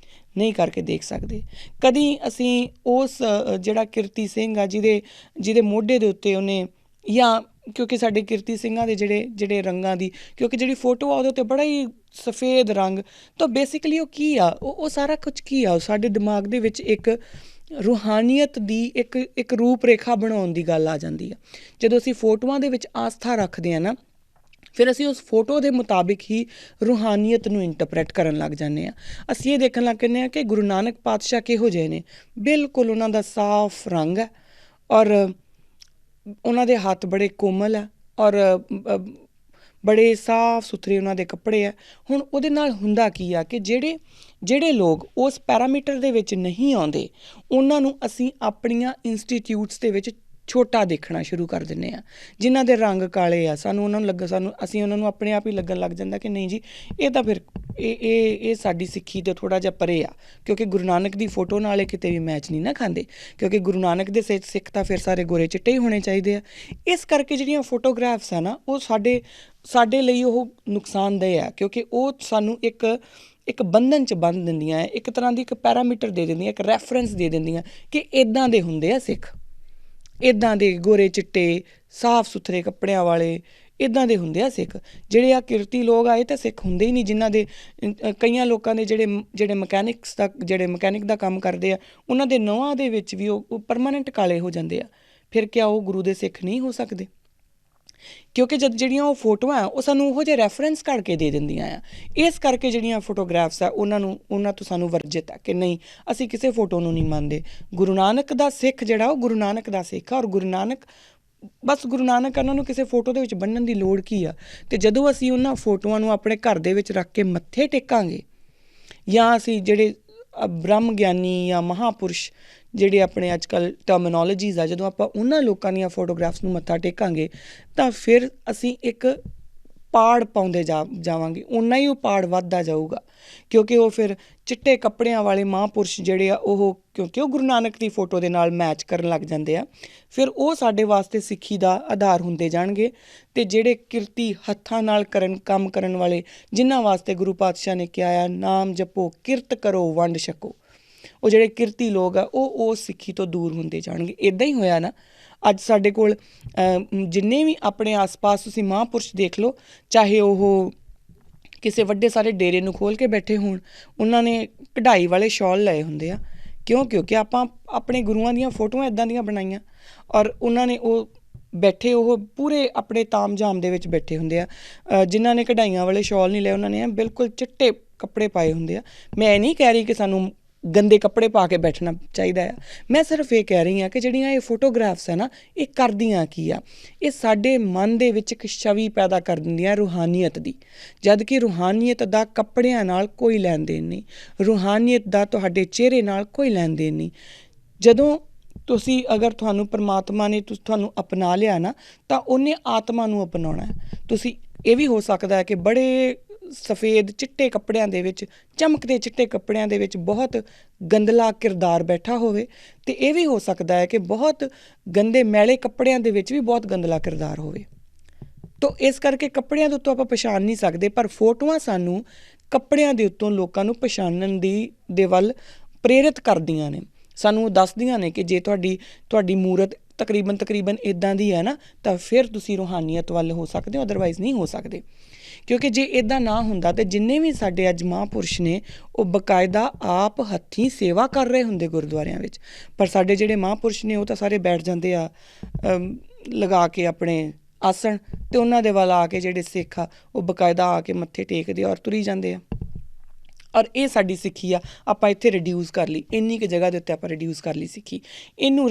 ਨਹੀਂ ਕਰਕੇ ਦੇਖ ਸਕਦੇ। ਕਦੀ ਅਸੀਂ ਉਸ ਜਿਹੜਾ ਕਿਰਤੀ ਸਿੰਘ ਆ ਜਿਹਦੇ ਮੋਢੇ ਦੇ ਉੱਤੇ ਉਹਨੇ, ਜਾਂ ਕਿਉਂਕਿ ਸਾਡੇ ਕਿਰਤੀ ਸਿੰਘਾਂ ਦੇ ਜਿਹੜੇ ਰੰਗਾਂ ਦੀ, ਕਿਉਂਕਿ ਜਿਹੜੀ ਫੋਟੋ ਆ ਉਹਦੇ ਉੱਤੇ ਬੜਾ ਹੀ ਸਫੇਦ ਰੰਗ, ਤਾਂ ਬੇਸਿਕਲੀ ਉਹ ਕੀ ਆ, ਉਹ ਸਾਰਾ ਕੁਝ ਕੀ ਆ, ਉਹ ਸਾਡੇ ਦਿਮਾਗ ਦੇ ਵਿੱਚ ਇੱਕ ਰੂਹਾਨੀਅਤ ਦੀ ਇੱਕ ਰੂਪ ਰੇਖਾ ਬਣਾਉਣ ਦੀ ਗੱਲ ਆ ਜਾਂਦੀ ਆ। ਜਦੋਂ ਅਸੀਂ ਫੋਟੋਆਂ ਦੇ ਵਿੱਚ ਆਸਥਾ ਰੱਖਦੇ ਹਾਂ ਨਾ, ਫਿਰ ਅਸੀਂ ਉਸ ਫੋਟੋ ਦੇ ਮੁਤਾਬਿਕ ਹੀ ਰੂਹਾਨੀਅਤ ਨੂੰ ਇੰਟਰਪ੍ਰੈਟ ਕਰਨ ਲੱਗ ਜਾਂਦੇ ਹਾਂ। ਅਸੀਂ ਇਹ ਦੇਖਣ ਲੱਗ ਜਾਂਦੇ ਹਾਂ ਕਿ ਗੁਰੂ ਨਾਨਕ ਪਾਤਸ਼ਾਹ ਕਿਹੋ ਜਿਹੇ ਨੇ। ਬਿਲਕੁਲ ਉਹਨਾਂ ਦਾ ਸਾਫ਼ ਰੰਗ ਹੈ, ਔਰ ਉਹਨਾਂ ਦੇ ਹੱਥ ਬੜੇ ਕੋਮਲ ਆ, ਔਰ ਬੜੇ ਸਾਫ਼ ਸੁਥਰੇ ਉਹਨਾਂ ਦੇ ਕੱਪੜੇ ਆ। ਹੁਣ ਉਹਦੇ ਨਾਲ ਹੁੰਦਾ ਕੀ ਆ ਕਿ ਜਿਹੜੇ ਲੋਕ ਉਸ ਪੈਰਾਮੀਟਰ ਦੇ ਵਿੱਚ ਨਹੀਂ ਆਉਂਦੇ, ਉਹਨਾਂ ਨੂੰ ਅਸੀਂ ਆਪਣੀਆਂ ਇੰਸਟੀਟਿਊਟਸ ਦੇ ਵਿੱਚ ਛੋਟਾ ਦੇਖਣਾ ਸ਼ੁਰੂ ਕਰ ਦਿੰਦੇ ਹਾਂ। ਜਿਨ੍ਹਾਂ ਦੇ ਰੰਗ ਕਾਲੇ ਆ, ਅਸੀਂ ਉਹਨਾਂ ਨੂੰ ਆਪਣੇ ਆਪ ਹੀ ਲੱਗਣ ਲੱਗ ਜਾਂਦਾ ਕਿ ਨਹੀਂ ਜੀ, ਇਹ ਤਾਂ ਫਿਰ ਇਹ ਸਾਡੀ ਸਿੱਖੀ ਤੋਂ ਥੋੜ੍ਹਾ ਜਿਹਾ ਪਰੇ ਆ, ਕਿਉਂਕਿ ਗੁਰੂ ਨਾਨਕ ਦੀ ਫੋਟੋ ਨਾਲ ਇਹ ਕਿਤੇ ਵੀ ਮੈਚ ਨਹੀਂ ਨਾ ਖਾਂਦੇ, ਕਿਉਂਕਿ ਗੁਰੂ ਨਾਨਕ ਦੇ ਸਿੱਖ ਤਾਂ ਫਿਰ ਸਾਰੇ ਗੋਰੇ ਚਿੱਟੇ ਹੀ ਹੋਣੇ ਚਾਹੀਦੇ ਆ। ਇਸ ਕਰਕੇ ਜਿਹੜੀਆਂ ਫੋਟੋਗ੍ਰਾਫਸ ਆ ਨਾ, ਉਹ ਸਾਡੇ ਲਈ ਉਹ ਨੁਕਸਾਨਦੇਹ ਆ, ਕਿਉਂਕਿ ਉਹ ਸਾਨੂੰ ਇੱਕ ਬੰਧਨ 'ਚ ਬੰਨ੍ਹ ਦਿੰਦੀਆਂ, ਇੱਕ ਤਰ੍ਹਾਂ ਦੀ ਇੱਕ ਪੈਰਾਮੀਟਰ ਦੇ ਦਿੰਦੀਆਂ, ਇੱਕ ਰੈਫਰੈਂਸ ਦੇ ਦਿੰਦੀਆਂ ਕਿ ਇੱਦਾਂ ਦੇ ਹੁੰਦੇ ਆ ਸਿੱਖ, ਇੱਦਾਂ ਦੇ ਗੋਰੇ ਚਿੱਟੇ ਸਾਫ਼ ਸੁਥਰੇ ਕੱਪੜਿਆਂ ਵਾਲੇ, ਇੱਦਾਂ ਦੇ ਹੁੰਦੇ ਆ ਸਿੱਖ। ਜਿਹੜੇ ਆ ਕਿਰਤੀ ਲੋਕ ਆਏ ਤਾਂ ਸਿੱਖ ਹੁੰਦੇ ਹੀ ਨਹੀਂ, ਜਿਨ੍ਹਾਂ ਦੇ ਕਈਆਂ ਲੋਕਾਂ ਦੇ ਜਿਹੜੇ ਮਕੈਨਿਕ ਦਾ ਕੰਮ ਕਰਦੇ ਆ, ਉਹਨਾਂ ਦੇ ਨਹੁੰਆਂ ਦੇ ਵਿੱਚ ਵੀ ਉਹ ਪਰਮਾਨੈਂਟ ਕਾਲੇ ਹੋ ਜਾਂਦੇ ਆ। ਫਿਰ ਕਿਆ ਉਹ ਗੁਰੂ ਦੇ ਸਿੱਖ ਨਹੀਂ ਹੋ ਸਕਦੇ? ਕਿਉਂਕਿ ਜਿਹੜੀਆਂ ਉਹ ਫੋਟੋਆਂ ਉਹ ਸਾਨੂੰ ਉਹੋ ਜਿਹੇ ਰੈਫਰੈਂਸ ਕੱਢ ਕੇ ਦੇ ਦਿੰਦੀਆਂ ਆ। ਇਸ ਕਰਕੇ ਜਿਹੜੀਆਂ ਫੋਟੋਗ੍ਰਾਫਸ ਆ ਉਹਨਾਂ ਤੋਂ ਸਾਨੂੰ ਵਰਜਿਤ ਆ ਕਿ ਨਹੀਂ, ਅਸੀਂ ਕਿਸੇ ਫੋਟੋ ਨੂੰ ਨਹੀਂ ਮੰਨਦੇ। ਗੁਰੂ ਨਾਨਕ ਦਾ ਸਿੱਖ ਜਿਹੜਾ, ਉਹ ਗੁਰੂ ਨਾਨਕ ਦਾ ਸਿੱਖ ਆ, ਔਰ ਗੁਰੂ ਨਾਨਕ ਉਹਨਾਂ ਨੂੰ ਕਿਸੇ ਫੋਟੋ ਦੇ ਵਿੱਚ ਬੰਨ੍ਹਣ ਦੀ ਲੋੜ ਕੀ ਆ? ਅਤੇ ਜਦੋਂ ਅਸੀਂ ਉਹਨਾਂ ਫੋਟੋਆਂ ਨੂੰ ਆਪਣੇ ਘਰ ਦੇ ਵਿੱਚ ਰੱਖ ਕੇ ਮੱਥੇ ਟੇਕਾਂਗੇ, ਜਾਂ ਅਸੀਂ ਜਿਹੜੇ ਬ੍ਰਹਮ ਗਿਆਨੀ ਜਾਂ ਮਹਾਂਪੁਰਸ਼ ਜਿਹੜੇ ਆਪਣੇ ਅੱਜ ਕੱਲ੍ਹ ਟਰਮੀਨੋਲੋਜੀਜ਼ ਆ, ਜਦੋਂ ਆਪਾਂ ਉਹਨਾਂ ਲੋਕਾਂ ਦੀਆਂ ਫੋਟੋਗ੍ਰਾਫਸ ਨੂੰ ਮੱਥਾ ਟੇਕਾਂਗੇ, ਤਾਂ ਫਿਰ ਅਸੀਂ ਇੱਕ ਪਾੜ ਪਾਉਂਦੇ ਜਾਵਾਂਗੇ, ਓਨਾ ਹੀ ਉਹ ਪਾੜ ਵੱਧਦਾ ਜਾਊਗਾ। ਕਿਉਂਕਿ ਉਹ ਫਿਰ ਚਿੱਟੇ ਕੱਪੜਿਆਂ ਵਾਲੇ ਮਹਾਂਪੁਰਸ਼ ਜਿਹੜੇ ਆ ਉਹ, ਕਿਉਂਕਿ ਉਹ ਗੁਰੂ ਨਾਨਕ ਦੀ ਫੋਟੋ ਦੇ ਨਾਲ ਮੈਚ ਕਰਨ ਲੱਗ ਜਾਂਦੇ ਆ, ਫਿਰ ਉਹ ਸਾਡੇ ਵਾਸਤੇ ਸਿੱਖੀ ਦਾ ਆਧਾਰ ਹੁੰਦੇ ਜਾਣਗੇ। ਅਤੇ ਜਿਹੜੇ ਕਿਰਤੀ ਹੱਥਾਂ ਨਾਲ ਕੰਮ ਕਰਨ ਵਾਲੇ, ਜਿਨ੍ਹਾਂ ਵਾਸਤੇ ਗੁਰੂ ਪਾਤਸ਼ਾਹ ਨੇ ਕਿਹਾ ਆ ਨਾਮ ਜਪੋ ਕਿਰਤ ਕਰੋ ਵੰਡ ਛਕੋ, ਉਹ ਜਿਹੜੇ ਕਿਰਤੀ ਲੋਕ ਆ ਉਹ ਸਿੱਖੀ ਤੋਂ ਦੂਰ ਹੁੰਦੇ ਜਾਣਗੇ। ਇੱਦਾਂ ਹੀ ਹੋਇਆ ਨਾ, ਅੱਜ ਸਾਡੇ ਕੋਲ ਜਿੰਨੇ ਵੀ ਆਪਣੇ ਆਸ ਪਾਸ ਤੁਸੀਂ ਮਹਾਂਪੁਰਸ਼ ਦੇਖ ਲਓ, ਚਾਹੇ ਉਹ ਕਿਸੇ ਵੱਡੇ ਸਾਰੇ ਡੇਰੇ ਨੂੰ ਖੋਲ੍ਹ ਕੇ ਬੈਠੇ ਹੋਣ, ਉਹਨਾਂ ਨੇ ਕਢਾਈ ਵਾਲੇ ਸ਼ਾਲ ਲਏ ਹੁੰਦੇ ਆ। ਕਿਉਂਕਿ ਆਪਾਂ ਆਪਣੇ ਗੁਰੂਆਂ ਦੀਆਂ ਫੋਟੋਆਂ ਇੱਦਾਂ ਦੀਆਂ ਬਣਾਈਆਂ, ਔਰ ਉਹਨਾਂ ਨੇ ਉਹ ਬੈਠੇ, ਉਹ ਪੂਰੇ ਆਪਣੇ ਤਾਮ ਝਾਮ ਦੇ ਵਿੱਚ ਬੈਠੇ ਹੁੰਦੇ ਆ। ਜਿਨ੍ਹਾਂ ਨੇ ਕਢਾਈਆਂ ਵਾਲੇ ਸ਼ਾਲ ਨਹੀਂ ਲਏ, ਉਹਨਾਂ ਨੇ ਬਿਲਕੁਲ ਚਿੱਟੇ ਕੱਪੜੇ ਪਾਏ ਹੁੰਦੇ ਆ। ਮੈਂ ਇਹ ਨਹੀਂ ਕਹਿ ਰਹੀ ਕਿ ਸਾਨੂੰ ਗੰਦੇ ਕੱਪੜੇ ਪਾ ਕੇ ਬੈਠਣਾ ਚਾਹੀਦਾ ਆ, ਮੈਂ ਸਿਰਫ ਇਹ ਕਹਿ ਰਹੀ ਹਾਂ ਕਿ ਜਿਹੜੀਆਂ ਇਹ ਫੋਟੋਗ੍ਰਾਫਸ ਹੈ ਨਾ, ਇਹ ਕਰਦੀਆਂ ਕੀ ਆ, ਇਹ ਸਾਡੇ ਮਨ ਦੇ ਵਿੱਚ ਇੱਕ ਛਵੀ ਪੈਦਾ ਕਰ ਦਿੰਦੀਆਂ ਰੂਹਾਨੀਅਤ ਦੀ, ਜਦ ਕਿ ਰੂਹਾਨੀਅਤ ਦਾ ਕੱਪੜਿਆਂ ਨਾਲ ਕੋਈ ਲੈਣ ਦੇਣ ਨਹੀਂ, ਰੂਹਾਨੀਅਤ ਦਾ ਤੁਹਾਡੇ ਚਿਹਰੇ ਨਾਲ ਕੋਈ ਲੈਣ ਦੇਣ ਨਹੀਂ। ਜਦੋਂ ਤੁਸੀਂ ਅਗਰ ਤੁਹਾਨੂੰ ਪਰਮਾਤਮਾ ਨੇ ਤੁਹਾਨੂੰ ਅਪਣਾ ਲਿਆ ਨਾ, ਤਾਂ ਉਹਨੇ ਆਤਮਾ ਨੂੰ ਅਪਣਾਉਣਾ ਹੈ। ਤੁਸੀਂ ਇਹ ਵੀ ਹੋ ਸਕਦਾ ਹੈ ਕਿ ਬੜੇ ਸਫੇਦ ਚਿੱਟੇ ਕੱਪੜਿਆਂ ਦੇ ਵਿੱਚ, ਚਮਕਦੇ ਚਿੱਟੇ ਕੱਪੜਿਆਂ ਦੇ ਵਿੱਚ ਬਹੁਤ ਗੰਦਲਾ ਕਿਰਦਾਰ ਬੈਠਾ ਹੋਵੇ, ਅਤੇ ਇਹ ਵੀ ਹੋ ਸਕਦਾ ਹੈ ਕਿ ਬਹੁਤ ਗੰਦੇ ਮੈਲੇ ਕੱਪੜਿਆਂ ਦੇ ਵਿੱਚ ਵੀ ਬਹੁਤ ਗੰਦਲਾ ਕਿਰਦਾਰ ਹੋਵੇ। ਤੋ ਇਸ ਕਰਕੇ ਕੱਪੜਿਆਂ ਦੇ ਉੱਤੋਂ ਆਪਾਂ ਪਛਾਣ ਨਹੀਂ ਸਕਦੇ, ਪਰ ਫੋਟੋਆਂ ਸਾਨੂੰ ਕੱਪੜਿਆਂ ਦੇ ਉੱਤੋਂ ਲੋਕਾਂ ਨੂੰ ਪਛਾਣਨ ਦੇ ਵੱਲ ਪ੍ਰੇਰਿਤ ਕਰਦੀਆਂ ਨੇ। ਸਾਨੂੰ ਦੱਸਦੀਆਂ ਨੇ ਕਿ ਜੇ ਤੁਹਾਡੀ ਮੂਰਤ ਤਕਰੀਬਨ ਇੱਦਾਂ ਦੀ ਹੈ ਨਾ, ਤਾਂ ਫਿਰ ਤੁਸੀਂ ਰੂਹਾਨੀਅਤ ਵੱਲ ਹੋ ਸਕਦੇ ਹੋ, ਅਦਰਵਾਈਜ਼ ਨਹੀਂ ਹੋ ਸਕਦੇ। ਕਿਉਂਕਿ ਜੇ ਇੱਦਾਂ ਨਾ ਹੁੰਦਾ ਤਾਂ ਜਿੰਨੇ ਵੀ ਸਾਡੇ ਅੱਜ ਮਹਾਂਪੁਰਸ਼ ਨੇ, ਉਹ ਬਕਾਇਦਾ ਆਪ ਹੱਥੀਂ ਸੇਵਾ ਕਰ ਰਹੇ ਹੁੰਦੇ ਗੁਰਦੁਆਰਿਆਂ ਵਿੱਚ। ਪਰ ਸਾਡੇ ਜਿਹੜੇ ਮਹਾਂਪੁਰਸ਼ ਨੇ ਉਹ ਤਾਂ ਸਾਰੇ ਬੈਠ ਜਾਂਦੇ ਆ ਲਗਾ ਕੇ ਆਪਣੇ ਆਸਣ, ਅਤੇ ਉਹਨਾਂ ਦੇ ਵੱਲ ਆ ਕੇ ਜਿਹੜੇ ਸਿੱਖ ਆ ਉਹ ਬਕਾਇਦਾ ਆ ਕੇ ਮੱਥੇ ਟੇਕਦੇ ਔਰ ਤੁਰੀ ਜਾਂਦੇ ਆ। ਔਰ ਇਹ ਸਾਡੀ ਸਿੱਖੀ ਆ, ਆਪਾਂ ਇੱਥੇ ਰਿਡਿਊਸ ਕਰ ਲਈ, ਇੰਨੀ ਕੁ ਜਗ੍ਹਾ ਦੇ ਉੱਤੇ ਆਪਾਂ ਰਿਡਿਊਸ ਕਰ ਲਈ ਸਿੱਖੀ। ਇਹਨੂੰ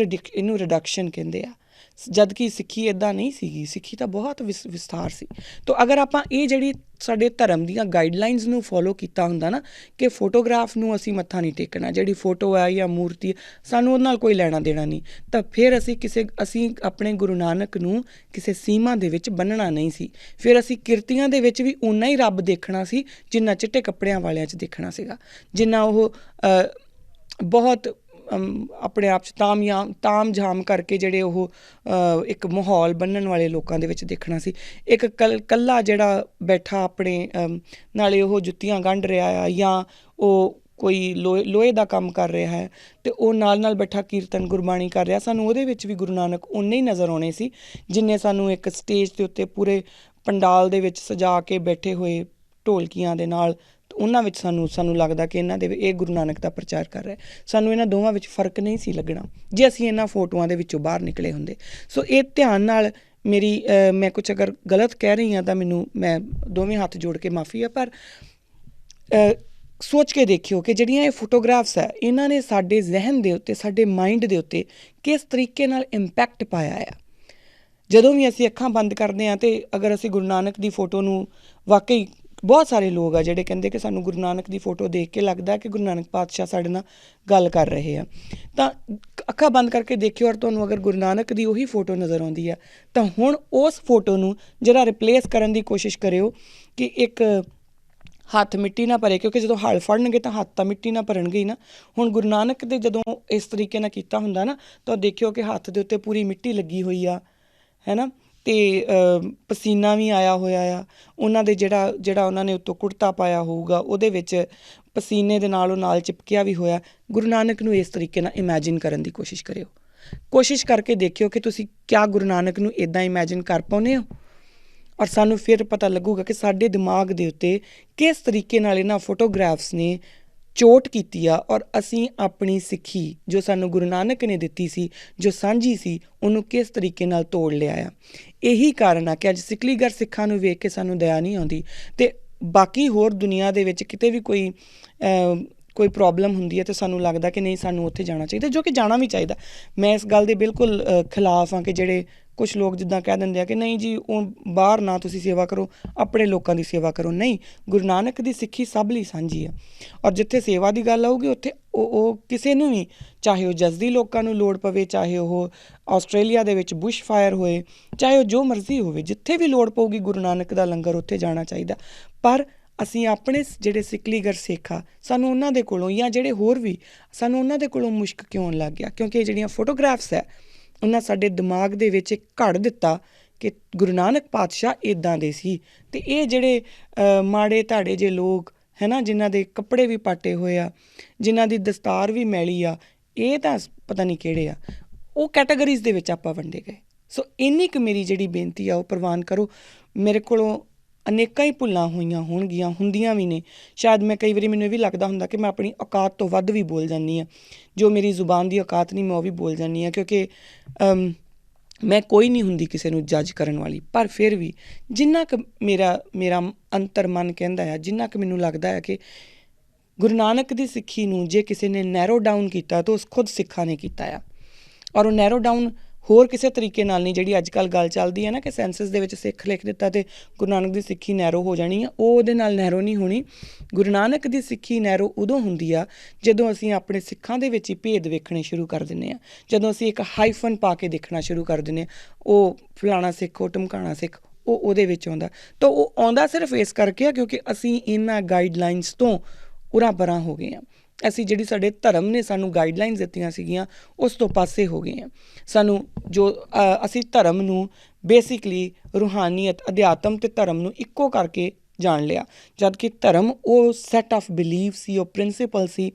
ਰਿਡਕਸ਼ਨ ਕਹਿੰਦੇ ਆ, ਜਦ ਕਿ ਸਿੱਖੀ ਇੱਦਾਂ ਨਹੀਂ ਸੀਗੀ, ਸਿੱਖੀ ਤਾਂ ਬਹੁਤ ਵਿਸਥਾਰ ਸੀ। ਤਾਂ ਅਗਰ ਆਪਾਂ ਇਹ ਜਿਹੜੀ ਸਾਡੇ ਧਰਮ ਦੀਆਂ ਗਾਈਡਲਾਈਨਸ ਨੂੰ ਫੋਲੋ ਕੀਤਾ ਹੁੰਦਾ ਨਾ, ਕਿ ਫੋਟੋਗ੍ਰਾਫ ਨੂੰ ਅਸੀਂ ਮੱਥਾ ਨਹੀਂ ਟੇਕਣਾ, ਜਿਹੜੀ ਫੋਟੋ ਹੈ ਜਾਂ ਮੂਰਤੀ ਸਾਨੂੰ ਉਹਦੇ ਨਾਲ ਕੋਈ ਲੈਣਾ ਦੇਣਾ ਨਹੀਂ, ਤਾਂ ਫਿਰ ਅਸੀਂ ਆਪਣੇ ਗੁਰੂ ਨਾਨਕ ਨੂੰ ਕਿਸੇ ਸੀਮਾ ਦੇ ਵਿੱਚ ਬੰਨ੍ਹਣਾ ਨਹੀਂ ਸੀ। ਫਿਰ ਅਸੀਂ ਕਿਰਤੀਆਂ ਦੇ ਵਿੱਚ ਵੀ ਓਨਾ ਹੀ ਰੱਬ ਦੇਖਣਾ ਸੀ ਜਿੰਨਾ ਚਿੱਟੇ ਕੱਪੜਿਆਂ ਵਾਲਿਆਂ 'ਚ ਦੇਖਣਾ ਸੀਗਾ, ਜਿੰਨਾ ਉਹ ਬਹੁਤ ਆਪਣੇ ਆਪ 'ਚ ਤਾਮ ਝਾਮ ਕਰਕੇ ਜਿਹੜੇ ਉਹ ਇੱਕ ਮਾਹੌਲ ਬੰਨ੍ਹਣ ਵਾਲੇ ਲੋਕਾਂ ਦੇ ਵਿੱਚ ਦੇਖਣਾ ਸੀ। ਇੱਕ ਕੱਲਾ ਜਿਹੜਾ ਬੈਠਾ ਆਪਣੇ ਨਾਲੇ ਉਹ ਜੁੱਤੀਆਂ ਗੰਢ ਰਿਹਾ ਆ, ਜਾਂ ਉਹ ਕੋਈ ਲੋਹੇ ਦਾ ਕੰਮ ਕਰ ਰਿਹਾ ਹੈ, ਅਤੇ ਉਹ ਨਾਲ ਬੈਠਾ ਕੀਰਤਨ ਗੁਰਬਾਣੀ ਕਰ ਰਿਹਾ, ਸਾਨੂੰ ਉਹਦੇ ਵਿੱਚ ਵੀ ਗੁਰੂ ਨਾਨਕ ਓਨੇ ਹੀ ਨਜ਼ਰ ਆਉਣੇ ਸੀ ਜਿੰਨੇ ਸਾਨੂੰ ਇੱਕ ਸਟੇਜ ਦੇ ਉੱਤੇ ਪੂਰੇ ਪੰਡਾਲ ਦੇ ਵਿੱਚ ਸਜਾ ਕੇ ਬੈਠੇ ਹੋਏ ਢੋਲਕੀਆਂ ਦੇ ਨਾਲ, ਉਹਨਾਂ ਵਿੱਚ ਸਾਨੂੰ ਲੱਗਦਾ ਕਿ ਇਹ ਗੁਰੂ ਨਾਨਕ ਦਾ ਪ੍ਰਚਾਰ ਕਰ ਰਿਹਾ। ਸਾਨੂੰ ਇਹਨਾਂ ਦੋਵਾਂ ਵਿੱਚ ਫ਼ਰਕ ਨਹੀਂ ਸੀ ਲੱਗਣਾ ਜੇ ਅਸੀਂ ਇਹਨਾਂ ਫੋਟੋਆਂ ਦੇ ਵਿੱਚੋਂ ਬਾਹਰ ਨਿਕਲੇ ਹੁੰਦੇ। ਸੋ ਇਹ ਧਿਆਨ ਨਾਲ ਮੈਂ ਕੁਛ ਅਗਰ ਗਲਤ ਕਹਿ ਰਹੀ ਹਾਂ ਤਾਂ ਮੈਂ ਦੋਵੇਂ ਹੱਥ ਜੋੜ ਕੇ ਮਾफ़ੀ ਆ, ਪਰ ਸੋਚ ਕੇ ਦੇਖਿਓ ਕਿ ਜਿਹੜੀਆਂ ਇਹ ਫੋਟੋਗ੍ਰਾਫਸ ਹੈ, ਇਹਨਾਂ ਨੇ ਸਾਡੇ ਜ਼ਹਿਨ ਦੇ ਉੱਤੇ, ਸਾਡੇ ਮਾਈਂਡ ਦੇ ਉੱਤੇ ਕਿਸ ਤਰੀਕੇ ਨਾਲ ਇੰਪੈਕਟ ਪਾਇਆ ਆ। ਜਦੋਂ ਵੀ ਅਸੀਂ ਅੱਖਾਂ ਬੰਦ ਕਰਦੇ ਹਾਂ ਅਤੇ ਅਗਰ ਅਸੀਂ ਗੁਰੂ ਨਾਨਕ ਦੀ ਫੋਟੋ ਨੂੰ, ਵਾਕਈ ਬਹੁਤ ਸਾਰੇ ਲੋਕ ਆ ਜਿਹੜੇ ਕਹਿੰਦੇ ਕਿ ਸਾਨੂੰ ਗੁਰੂ ਨਾਨਕ ਦੀ ਫੋਟੋ ਦੇਖ ਕੇ ਲੱਗਦਾ ਕਿ ਗੁਰੂ ਨਾਨਕ ਪਾਤਸ਼ਾਹ ਸਾਡੇ ਨਾਲ ਗੱਲ ਕਰ ਰਹੇ ਆ, ਤਾਂ ਅੱਖਾਂ ਬੰਦ ਕਰਕੇ ਦੇਖਿਓ, ਔਰ ਤੁਹਾਨੂੰ ਅਗਰ ਗੁਰੂ ਨਾਨਕ ਦੀ ਉਹੀ ਫੋਟੋ ਨਜ਼ਰ ਆਉਂਦੀ ਆ, ਤਾਂ ਹੁਣ ਉਸ ਫੋਟੋ ਨੂੰ ਜਿਹੜਾ ਰਿਪਲੇਸ ਕਰਨ ਦੀ ਕੋਸ਼ਿਸ਼ ਕਰਿਓ ਕਿ ਇੱਕ ਹੱਥ ਮਿੱਟੀ ਨਾ ਭਰੇ, ਕਿਉਂਕਿ ਜਦੋਂ ਹਲ ਫੜਨਗੇ ਤਾਂ ਹੱਥ ਤਾਂ ਮਿੱਟੀ ਨਾ ਭਰਨਗੇ ਹੀ ਨਾ। ਹੁਣ ਗੁਰੂ ਨਾਨਕ ਦੇ ਜਦੋਂ ਇਸ ਤਰੀਕੇ ਨਾਲ ਕੀਤਾ ਹੁੰਦਾ ਨਾ, ਤਾਂ ਦੇਖਿਓ ਕਿ ਹੱਥ ਦੇ ਉੱਤੇ ਪੂਰੀ ਮਿੱਟੀ ਲੱਗੀ ਹੋਈ ਆ, ਹੈ ਨਾ, ਅਤੇ ਪਸੀਨਾ ਵੀ ਆਇਆ ਹੋਇਆ ਆ। ਉਹਨਾਂ ਦੇ ਜਿਹੜਾ ਉਹਨਾਂ ਨੇ ਉੱਤੋਂ ਕੁੜਤਾ ਪਾਇਆ ਹੋਊਗਾ, ਉਹਦੇ ਵਿੱਚ ਪਸੀਨੇ ਦੇ ਨਾਲ ਉਹ ਨਾਲ ਚਿਪਕਿਆ ਵੀ ਹੋਇਆ। ਗੁਰੂ ਨਾਨਕ ਨੂੰ ਇਸ ਤਰੀਕੇ ਨਾਲ ਇਮੈਜਿਨ ਕਰਨ ਦੀ ਕੋਸ਼ਿਸ਼ ਕਰਿਓ, ਕੋਸ਼ਿਸ਼ ਕਰਕੇ ਦੇਖਿਓ ਕਿ ਤੁਸੀਂ ਕਿਆ ਗੁਰੂ ਨਾਨਕ ਨੂੰ ਇੱਦਾਂ ਇਮੈਜਿਨ ਕਰ ਪਾਉਂਦੇ ਹੋ, ਔਰ ਸਾਨੂੰ ਫਿਰ ਪਤਾ ਲੱਗੂਗਾ ਕਿ ਸਾਡੇ ਦਿਮਾਗ ਦੇ ਉੱਤੇ ਕਿਸ ਤਰੀਕੇ ਨਾਲ ਇਹਨਾਂ ਫੋਟੋਗ੍ਰਾਫਸ ਨੇ ਚੋਟ ਕੀਤੀ ਆ, ਔਰ ਅਸੀਂ ਆਪਣੀ ਸਿੱਖੀ ਜੋ ਸਾਨੂੰ ਗੁਰੂ ਨਾਨਕ ਨੇ ਦਿੱਤੀ ਸੀ, ਜੋ ਸਾਂਝੀ ਸੀ, ਉਹਨੂੰ ਕਿਸ ਤਰੀਕੇ ਨਾਲ ਤੋੜ ਲਿਆ ਆ। ਇਹੀ ਕਾਰਨ ਆ ਕਿ ਅੱਜ ਸਿਕਲੀਗਰ ਸਿੱਖਾਂ ਨੂੰ ਵੇਖ ਕੇ ਸਾਨੂੰ ਦਇਆ ਨਹੀਂ ਆਉਂਦੀ, ਅਤੇ ਬਾਕੀ ਹੋਰ ਦੁਨੀਆ ਦੇ ਵਿੱਚ ਕਿਤੇ ਵੀ ਕੋਈ ਪ੍ਰੋਬਲਮ ਹੁੰਦੀ ਹੈ ਤਾਂ ਸਾਨੂੰ ਲੱਗਦਾ ਕਿ ਨਹੀਂ ਸਾਨੂੰ ਉੱਥੇ ਜਾਣਾ ਚਾਹੀਦਾ, ਜੋ ਕਿ ਜਾਣਾ ਵੀ ਚਾਹੀਦਾ। ਮੈਂ ਇਸ ਗੱਲ ਦੇ ਬਿਲਕੁਲ ਖਿਲਾਫ ਹਾਂ ਕਿ ਜਿਹੜੇ ਕੁਛ ਲੋਕ ਜਿੱਦਾਂ ਕਹਿ ਦਿੰਦੇ ਆ ਕਿ ਨਹੀਂ ਜੀ ਉਹ ਬਾਹਰ ਨਾ ਤੁਸੀਂ ਸੇਵਾ ਕਰੋ, ਆਪਣੇ ਲੋਕਾਂ ਦੀ ਸੇਵਾ ਕਰੋ। ਨਹੀਂ, ਗੁਰੂ ਨਾਨਕ ਦੀ ਸਿੱਖੀ ਸਭ ਲਈ ਸਾਂਝੀ ਆ, ਔਰ ਜਿੱਥੇ ਸੇਵਾ ਦੀ ਗੱਲ ਆਊਗੀ ਉੱਥੇ ਉਹ ਕਿਸੇ ਨੂੰ ਵੀ, ਚਾਹੇ ਉਹ ਜਜ਼ਦੀ ਲੋਕਾਂ ਨੂੰ ਲੋੜ ਪਵੇ, ਚਾਹੇ ਉਹ ਆਸਟ੍ਰੇਲੀਆ ਦੇ ਵਿੱਚ ਬੁਸ਼ ਫਾਇਰ ਹੋਏ, ਚਾਹੇ ਉਹ ਜੋ ਮਰਜ਼ੀ ਹੋਵੇ, ਜਿੱਥੇ ਵੀ ਲੋੜ ਪਊਗੀ ਗੁਰੂ ਨਾਨਕ ਦਾ ਲੰਗਰ ਉੱਥੇ ਜਾਣਾ ਚਾਹੀਦਾ। ਪਰ ਅਸੀਂ ਆਪਣੇ ਜਿਹੜੇ ਸਿੱਕਲੀਗਰ ਸਿੱਖ ਆ, ਸਾਨੂੰ ਉਹਨਾਂ ਦੇ ਕੋਲੋਂ ਜਾਂ ਜਿਹੜੇ ਹੋਰ ਵੀ, ਸਾਨੂੰ ਉਹਨਾਂ ਦੇ ਕੋਲੋਂ ਮੁਸ਼ਕ ਕਿਉਂ ਲੱਗ ਗਿਆ? ਕਿਉਂਕਿ ਇਹ ਜਿਹੜੀਆਂ ਫੋਟੋਗ੍ਰਾਫਸ ਹੈ ਉਹਨਾਂ ਸਾਡੇ ਦਿਮਾਗ ਦੇ ਵਿੱਚ ਇੱਕ ਘੜ ਦਿੱਤਾ ਕਿ ਗੁਰੂ ਨਾਨਕ ਪਾਤਸ਼ਾਹ ਇੱਦਾਂ ਦੇ ਸੀ। ਅਤੇ ਇਹ ਜਿਹੜੇ ਮਾੜੇ ਧਾੜੇ ਜਿਹੇ ਲੋਕ ਹੈ ਨਾ, ਜਿਨ੍ਹਾਂ ਦੇ ਕੱਪੜੇ ਵੀ ਪਾਟੇ ਹੋਏ ਆ, ਜਿਨ੍ਹਾਂ ਦੀ ਦਸਤਾਰ ਵੀ ਮੈਲੀ ਆ, ਇਹ ਤਾਂ ਪਤਾ ਨਹੀਂ ਕਿਹੜੇ ਆ, ਉਹ ਕੈਟਾਗਰੀਜ਼ ਦੇ ਵਿੱਚ ਆਪਾਂ ਵੰਡੇ ਗਏ। ਸੋ ਇੰਨੀ ਕੁ ਮੇਰੀ ਜਿਹੜੀ ਬੇਨਤੀ ਆ ਉਹ ਪ੍ਰਵਾਨ ਕਰੋ। ਮੇਰੇ ਕੋਲੋਂ ਅਨੇਕਾਂ ਹੀ ਭੁੱਲਾਂ ਹੋਈਆਂ ਹੋਣਗੀਆਂ, ਹੁੰਦੀਆਂ ਵੀ ਨੇ। ਸ਼ਾਇਦ ਮੈਂ ਕਈ ਵਾਰੀ ਮੈਨੂੰ ਇਹ ਵੀ ਲੱਗਦਾ ਹੁੰਦਾ ਕਿ ਮੈਂ ਆਪਣੀ ਔਕਾਤ ਤੋਂ ਵੱਧ ਵੀ ਬੋਲ ਜਾਂਦੀ ਹਾਂ, ਜੋ ਮੇਰੀ ਜ਼ੁਬਾਨ ਦੀ ਔਕਾਤ ਨਹੀਂ ਮੈਂ ਉਹ ਵੀ ਬੋਲ ਜਾਂਦੀ ਹਾਂ, ਕਿਉਂਕਿ ਮੈਂ ਕੋਈ ਨਹੀਂ ਹੁੰਦੀ ਕਿਸੇ ਨੂੰ ਜੱਜ ਕਰਨ ਵਾਲੀ। ਪਰ ਫਿਰ ਵੀ ਜਿੰਨਾ ਕੁ ਮੇਰਾ ਅੰਤਰ ਮਨ ਕਹਿੰਦਾ ਆ, ਜਿੰਨਾ ਕੁ ਮੈਨੂੰ ਲੱਗਦਾ ਹੈ ਕਿ ਗੁਰੂ ਨਾਨਕ ਦੀ ਸਿੱਖੀ ਨੂੰ ਜੇ ਕਿਸੇ ਨੇ ਨੈਰੋ ਡਾਊਨ ਕੀਤਾ ਤਾਂ ਉਸ ਖੁਦ ਸਿੱਖਾਂ ਨੇ ਕੀਤਾ ਆ। ਔਰ ਉਹ ਨੈਰੋ ਡਾਊਨ ਹੋਰ ਕਿਸੇ ਤਰੀਕੇ ਨਾਲ ਨਹੀਂ, ਜਿਹੜੀ ਅੱਜ ਕੱਲ੍ਹ ਗੱਲ ਚੱਲਦੀ ਹੈ ਨਾ ਕਿ ਸੈਂਸਸ ਦੇ ਵਿੱਚ ਸਿੱਖ ਲਿਖ ਦਿੱਤਾ ਅਤੇ ਗੁਰੂ ਨਾਨਕ ਦੀ ਸਿੱਖੀ ਨੈਰੋ ਹੋ ਜਾਣੀ ਆ, ਉਹ ਉਹਦੇ ਨਾਲ ਨੈਰੋ ਨਹੀਂ ਹੋਣੀ। ਗੁਰੂ ਨਾਨਕ ਦੀ ਸਿੱਖੀ ਨੈਰੋ ਉਦੋਂ ਹੁੰਦੀ ਆ ਜਦੋਂ ਅਸੀਂ ਆਪਣੇ ਸਿੱਖਾਂ ਦੇ ਵਿੱਚ ਹੀ ਭੇਦ ਵੇਖਣੇ ਸ਼ੁਰੂ ਕਰ ਦਿੰਦੇ ਹਾਂ, ਜਦੋਂ ਅਸੀਂ ਇੱਕ ਹਾਈਫਨ ਪਾ ਕੇ ਦੇਖਣਾ ਸ਼ੁਰੂ ਕਰ ਦਿੰਦੇ ਹਾਂ। ਉਹ ਫਲਾਣਾ ਸਿੱਖ, ਉਹ ਢਮਕਾਣਾ ਸਿੱਖ, ਉਹ ਉਹਦੇ ਵਿੱਚ ਆਉਂਦਾ। ਤਾਂ ਉਹ ਆਉਂਦਾ ਸਿਰਫ ਇਸ ਕਰਕੇ ਆ ਕਿਉਂਕਿ ਅਸੀਂ ਇਹਨਾਂ ਗਾਈਡਲਾਈਨਸ ਤੋਂ ਉਰਾਂ ਪਰਾਂ ਹੋ ਗਏ ਹਾਂ। ਅਸੀਂ ਜਿਹੜੀ ਸਾਡੇ ਧਰਮ ਨੇ ਸਾਨੂੰ ਗਾਈਡਲਾਈਨਸ ਦਿੱਤੀਆਂ ਸੀਗੀਆਂ ਉਸ ਤੋਂ ਪਾਸੇ ਹੋ ਗਏ ਹਾਂ। ਸਾਨੂੰ ਜੋ ਅਸੀਂ ਧਰਮ ਨੂੰ ਬੇਸਿਕਲੀ ਰੂਹਾਨੀਅਤ, ਅਧਿਆਤਮ ਅਤੇ ਧਰਮ ਨੂੰ ਇੱਕੋ ਕਰਕੇ ਜਾਣ ਲਿਆ, ਜਦ ਕਿ ਧਰਮ ਉਹ ਸੈੱਟ ਆਫ ਬਿਲੀਵ ਸੀ, ਉਹ ਪ੍ਰਿੰਸੀਪਲ ਸੀ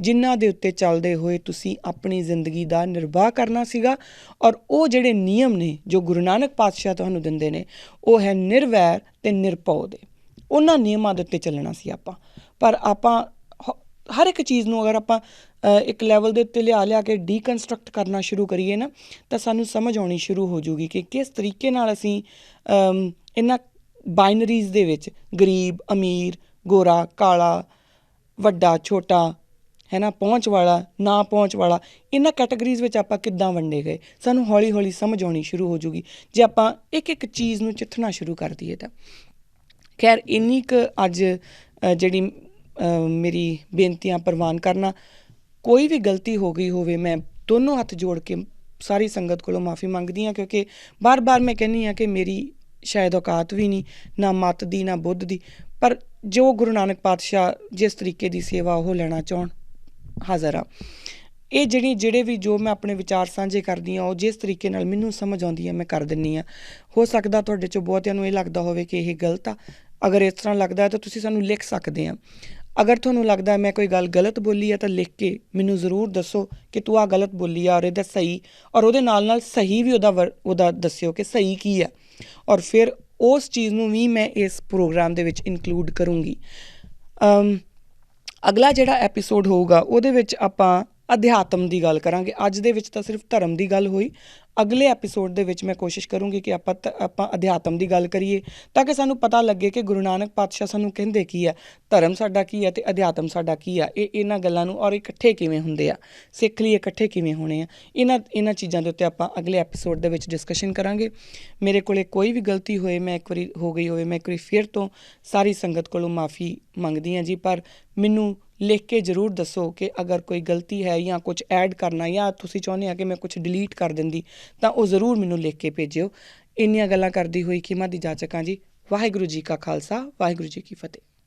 ਜਿਨ੍ਹਾਂ ਦੇ ਉੱਤੇ ਚੱਲਦੇ ਹੋਏ ਤੁਸੀਂ ਆਪਣੀ ਜ਼ਿੰਦਗੀ ਦਾ ਨਿਰਵਾਹ ਕਰਨਾ ਸੀਗਾ। ਔਰ ਉਹ ਜਿਹੜੇ ਨਿਯਮ ਨੇ ਜੋ ਗੁਰੂ ਨਾਨਕ ਪਾਤਸ਼ਾਹ ਤੁਹਾਨੂੰ ਦਿੰਦੇ ਨੇ, ਉਹ ਹੈ ਨਿਰਵੈਰ ਅਤੇ ਨਿਰਭਉ ਦੇ। ਉਹਨਾਂ ਨਿਯਮਾਂ ਦੇ ਉੱਤੇ ਚੱਲਣਾ ਸੀ ਆਪਾਂ। ਪਰ ਆਪਾਂ ਹਰ ਇੱਕ ਚੀਜ਼ ਨੂੰ ਅਗਰ ਆਪਾਂ ਇੱਕ ਲੈਵਲ ਦੇ ਉੱਤੇ ਲਿਆ ਕੇ ਡੀਕਨਸਟਰਕਟ ਕਰਨਾ ਸ਼ੁਰੂ ਕਰੀਏ ਨਾ, ਤਾਂ ਸਾਨੂੰ ਸਮਝ ਆਉਣੀ ਸ਼ੁਰੂ ਹੋ ਜਾਊਗੀ ਕਿ ਕਿਸ ਤਰੀਕੇ ਨਾਲ ਅਸੀਂ ਇਹਨਾਂ ਬਾਈਨਰੀਜ਼ ਦੇ ਵਿੱਚ ਗਰੀਬ, ਅਮੀਰ, ਗੋਰਾ, ਕਾਲਾ, ਵੱਡਾ, ਛੋਟਾ, ਹੈ ਨਾ, ਪਹੁੰਚ ਵਾਲਾ, ਨਾ ਪਹੁੰਚ ਵਾਲਾ, ਇਹਨਾਂ ਕੈਟਾਗਰੀਜ਼ ਵਿੱਚ ਆਪਾਂ ਕਿੱਦਾਂ ਵੰਡੇ ਗਏ, ਸਾਨੂੰ ਹੌਲੀ ਹੌਲੀ ਸਮਝ ਆਉਣੀ ਸ਼ੁਰੂ ਹੋ ਜਾਊਗੀ ਜੇ ਆਪਾਂ ਇੱਕ ਇੱਕ ਚੀਜ਼ ਨੂੰ ਚਿੱਥਣਾ ਸ਼ੁਰੂ ਕਰ ਦਈਏ ਤਾਂ। ਖੈਰ ਇੰਨੀ ਕੁ ਅੱਜ ਜਿਹੜੀ ਮੇਰੀ ਬੇਨਤੀਆਂ ਪ੍ਰਵਾਨ ਕਰਨਾ। ਕੋਈ ਵੀ ਗਲਤੀ ਹੋ ਗਈ ਹੋਵੇ, ਮੈਂ ਦੋਨੋਂ ਹੱਥ ਜੋੜ ਕੇ ਸਾਰੀ ਸੰਗਤ ਕੋਲੋਂ ਮਾफ़ੀ ਮੰਗਦੀ ਹਾਂ, ਕਿਉਂਕਿ ਬਾਰ ਮੈਂ ਕਹਿੰਦੀ ਹਾਂ ਕਿ ਮੇਰੀ ਸ਼ਾਇਦ ਔਕਾਤ ਵੀ ਨਹੀਂ, ਨਾ ਮੱਤ ਦੀ, ਨਾ ਬੁੱਧ ਦੀ। ਪਰ ਜੋ ਗੁਰੂ ਨਾਨਕ ਪਾਤਸ਼ਾਹ ਜਿਸ ਤਰੀਕੇ ਦੀ ਸੇਵਾ ਉਹ ਲੈਣਾ ਚਾਹੁਣ, ਹਾਜ਼ਰ ਆ। ਇਹ ਜਿਹੜੇ ਵੀ ਜੋ ਮੈਂ ਆਪਣੇ ਵਿਚਾਰ ਸਾਂਝੇ ਕਰਦੀ ਹਾਂ, ਉਹ ਜਿਸ ਤਰੀਕੇ ਨਾਲ ਮੈਨੂੰ ਸਮਝ ਆਉਂਦੀ ਹੈ ਮੈਂ ਕਰ ਦਿੰਦੀ ਹਾਂ। ਹੋ ਸਕਦਾ ਤੁਹਾਡੇ 'ਚੋਂ ਬਹੁਤਿਆਂ ਨੂੰ ਇਹ ਲੱਗਦਾ ਹੋਵੇ ਕਿ ਇਹ ਗਲਤ ਆ। ਅਗਰ ਇਸ ਤਰ੍ਹਾਂ ਲੱਗਦਾ ਤਾਂ ਤੁਸੀਂ ਸਾਨੂੰ ਲਿਖ ਸਕਦੇ ਆ। ਅਗਰ ਤੁਹਾਨੂੰ ਲੱਗਦਾ ਮੈਂ ਕੋਈ ਗੱਲ ਗਲਤ ਬੋਲੀ ਆ ਤਾਂ ਲਿਖ ਕੇ ਮੈਨੂੰ ਜ਼ਰੂਰ ਦੱਸੋ ਕਿ ਤੂੰ ਆਹ ਗਲਤ ਬੋਲੀ ਆ, ਔਰ ਇਹਦਾ ਸਹੀ, ਔਰ ਉਹਦੇ ਨਾਲ ਸਹੀ ਵੀ ਉਹਦਾ ਦੱਸਿਓ ਕਿ ਸਹੀ ਕੀ ਆ। ਔਰ ਫਿਰ ਉਸ ਚੀਜ਼ ਨੂੰ ਵੀ ਮੈਂ ਇਸ ਪ੍ਰੋਗਰਾਮ ਦੇ ਵਿੱਚ ਇਨਕਲੂਡ ਕਰੂੰਗੀ। ਅਗਲਾ ਜਿਹੜਾ ਐਪੀਸੋਡ ਹੋਊਗਾ ਉਹਦੇ ਵਿੱਚ ਆਪਾਂ ਅਧਿਆਤਮ ਦੀ ਗੱਲ ਕਰਾਂਗੇ। ਅੱਜ ਦੇ ਵਿੱਚ ਤਾਂ ਸਿਰਫ ਧਰਮ ਦੀ ਗੱਲ ਹੋਈ। ਅਗਲੇ ਐਪੀਸੋਡ ਦੇ ਵਿੱਚ ਮੈਂ ਕੋਸ਼ਿਸ਼ ਕਰੂੰਗੀ ਕਿ ਆਪਾਂ ਅਧਿਆਤਮ ਦੀ ਗੱਲ ਕਰੀਏ, ਤਾਂ ਕਿ ਸਾਨੂੰ ਪਤਾ ਲੱਗੇ ਕਿ ਗੁਰੂ ਨਾਨਕ ਪਾਤਸ਼ਾਹ ਸਾਨੂੰ ਕਹਿੰਦੇ ਕੀ ਆ, ਧਰਮ ਸਾਡਾ ਕੀ ਆ ਅਤੇ ਅਧਿਆਤਮ ਸਾਡਾ ਕੀ ਆ। ਇਹਨਾਂ ਗੱਲਾਂ ਨੂੰ ਔਰ ਇਕੱਠੇ ਕਿਵੇਂ ਹੁੰਦੇ ਆ, ਸਿੱਖ ਲਈ ਇਕੱਠੇ ਕਿਵੇਂ ਹੋਣੇ ਆ, ਇਹਨਾਂ ਚੀਜ਼ਾਂ ਦੇ ਉੱਤੇ ਆਪਾਂ ਅਗਲੇ ਐਪੀਸੋਡ ਦੇ ਵਿੱਚ ਡਿਸਕਸ਼ਨ ਕਰਾਂਗੇ। ਮੇਰੇ ਕੋਲ ਕੋਈ ਵੀ ਗਲਤੀ ਹੋਏ, ਮੈਂ ਇੱਕ ਵਾਰੀ ਹੋ ਗਈ ਹੋਵੇ, ਮੈਂ ਇੱਕ ਵਾਰੀ ਫਿਰ ਤੋਂ ਸਾਰੀ ਸੰਗਤ ਕੋਲੋਂ ਮਾफ़ੀ ਮੰਗਦੀ ਹਾਂ ਜੀ। ਪਰ ਮੈਨੂੰ ਲਿਖ ਕੇ ਜ਼ਰੂਰ ਦੱਸੋ ਕਿ ਅਗਰ ਕੋਈ ਗਲਤੀ ਹੈ ਜਾਂ ਕੁਝ ਐਡ ਕਰਨਾ, ਜਾਂ ਤੁਸੀਂ ਚਾਹੁੰਦੇ ਆ ਕਿ ਮੈਂ ਕੁਝ ਡਿਲੀਟ ਕਰ ਦਿੰਦੀ, ਤਾਂ ਉਹ ਜ਼ਰੂਰ ਮੈਨੂੰ ਲਿਖ ਕੇ ਭੇਜਿਓ। ਇੰਨੀਆਂ ਗੱਲਾਂ ਕਰਦੀ ਹੋਈ ਖਿਮਾ ਦੀ ਜਾਚਕ ਹਾਂ ਜੀ। ਵਾਹਿਗੁਰੂ ਜੀ ਕਾ ਖਾਲਸਾ, ਵਾਹਿਗੁਰੂ ਜੀ ਕੀ ਫਤਿਹ।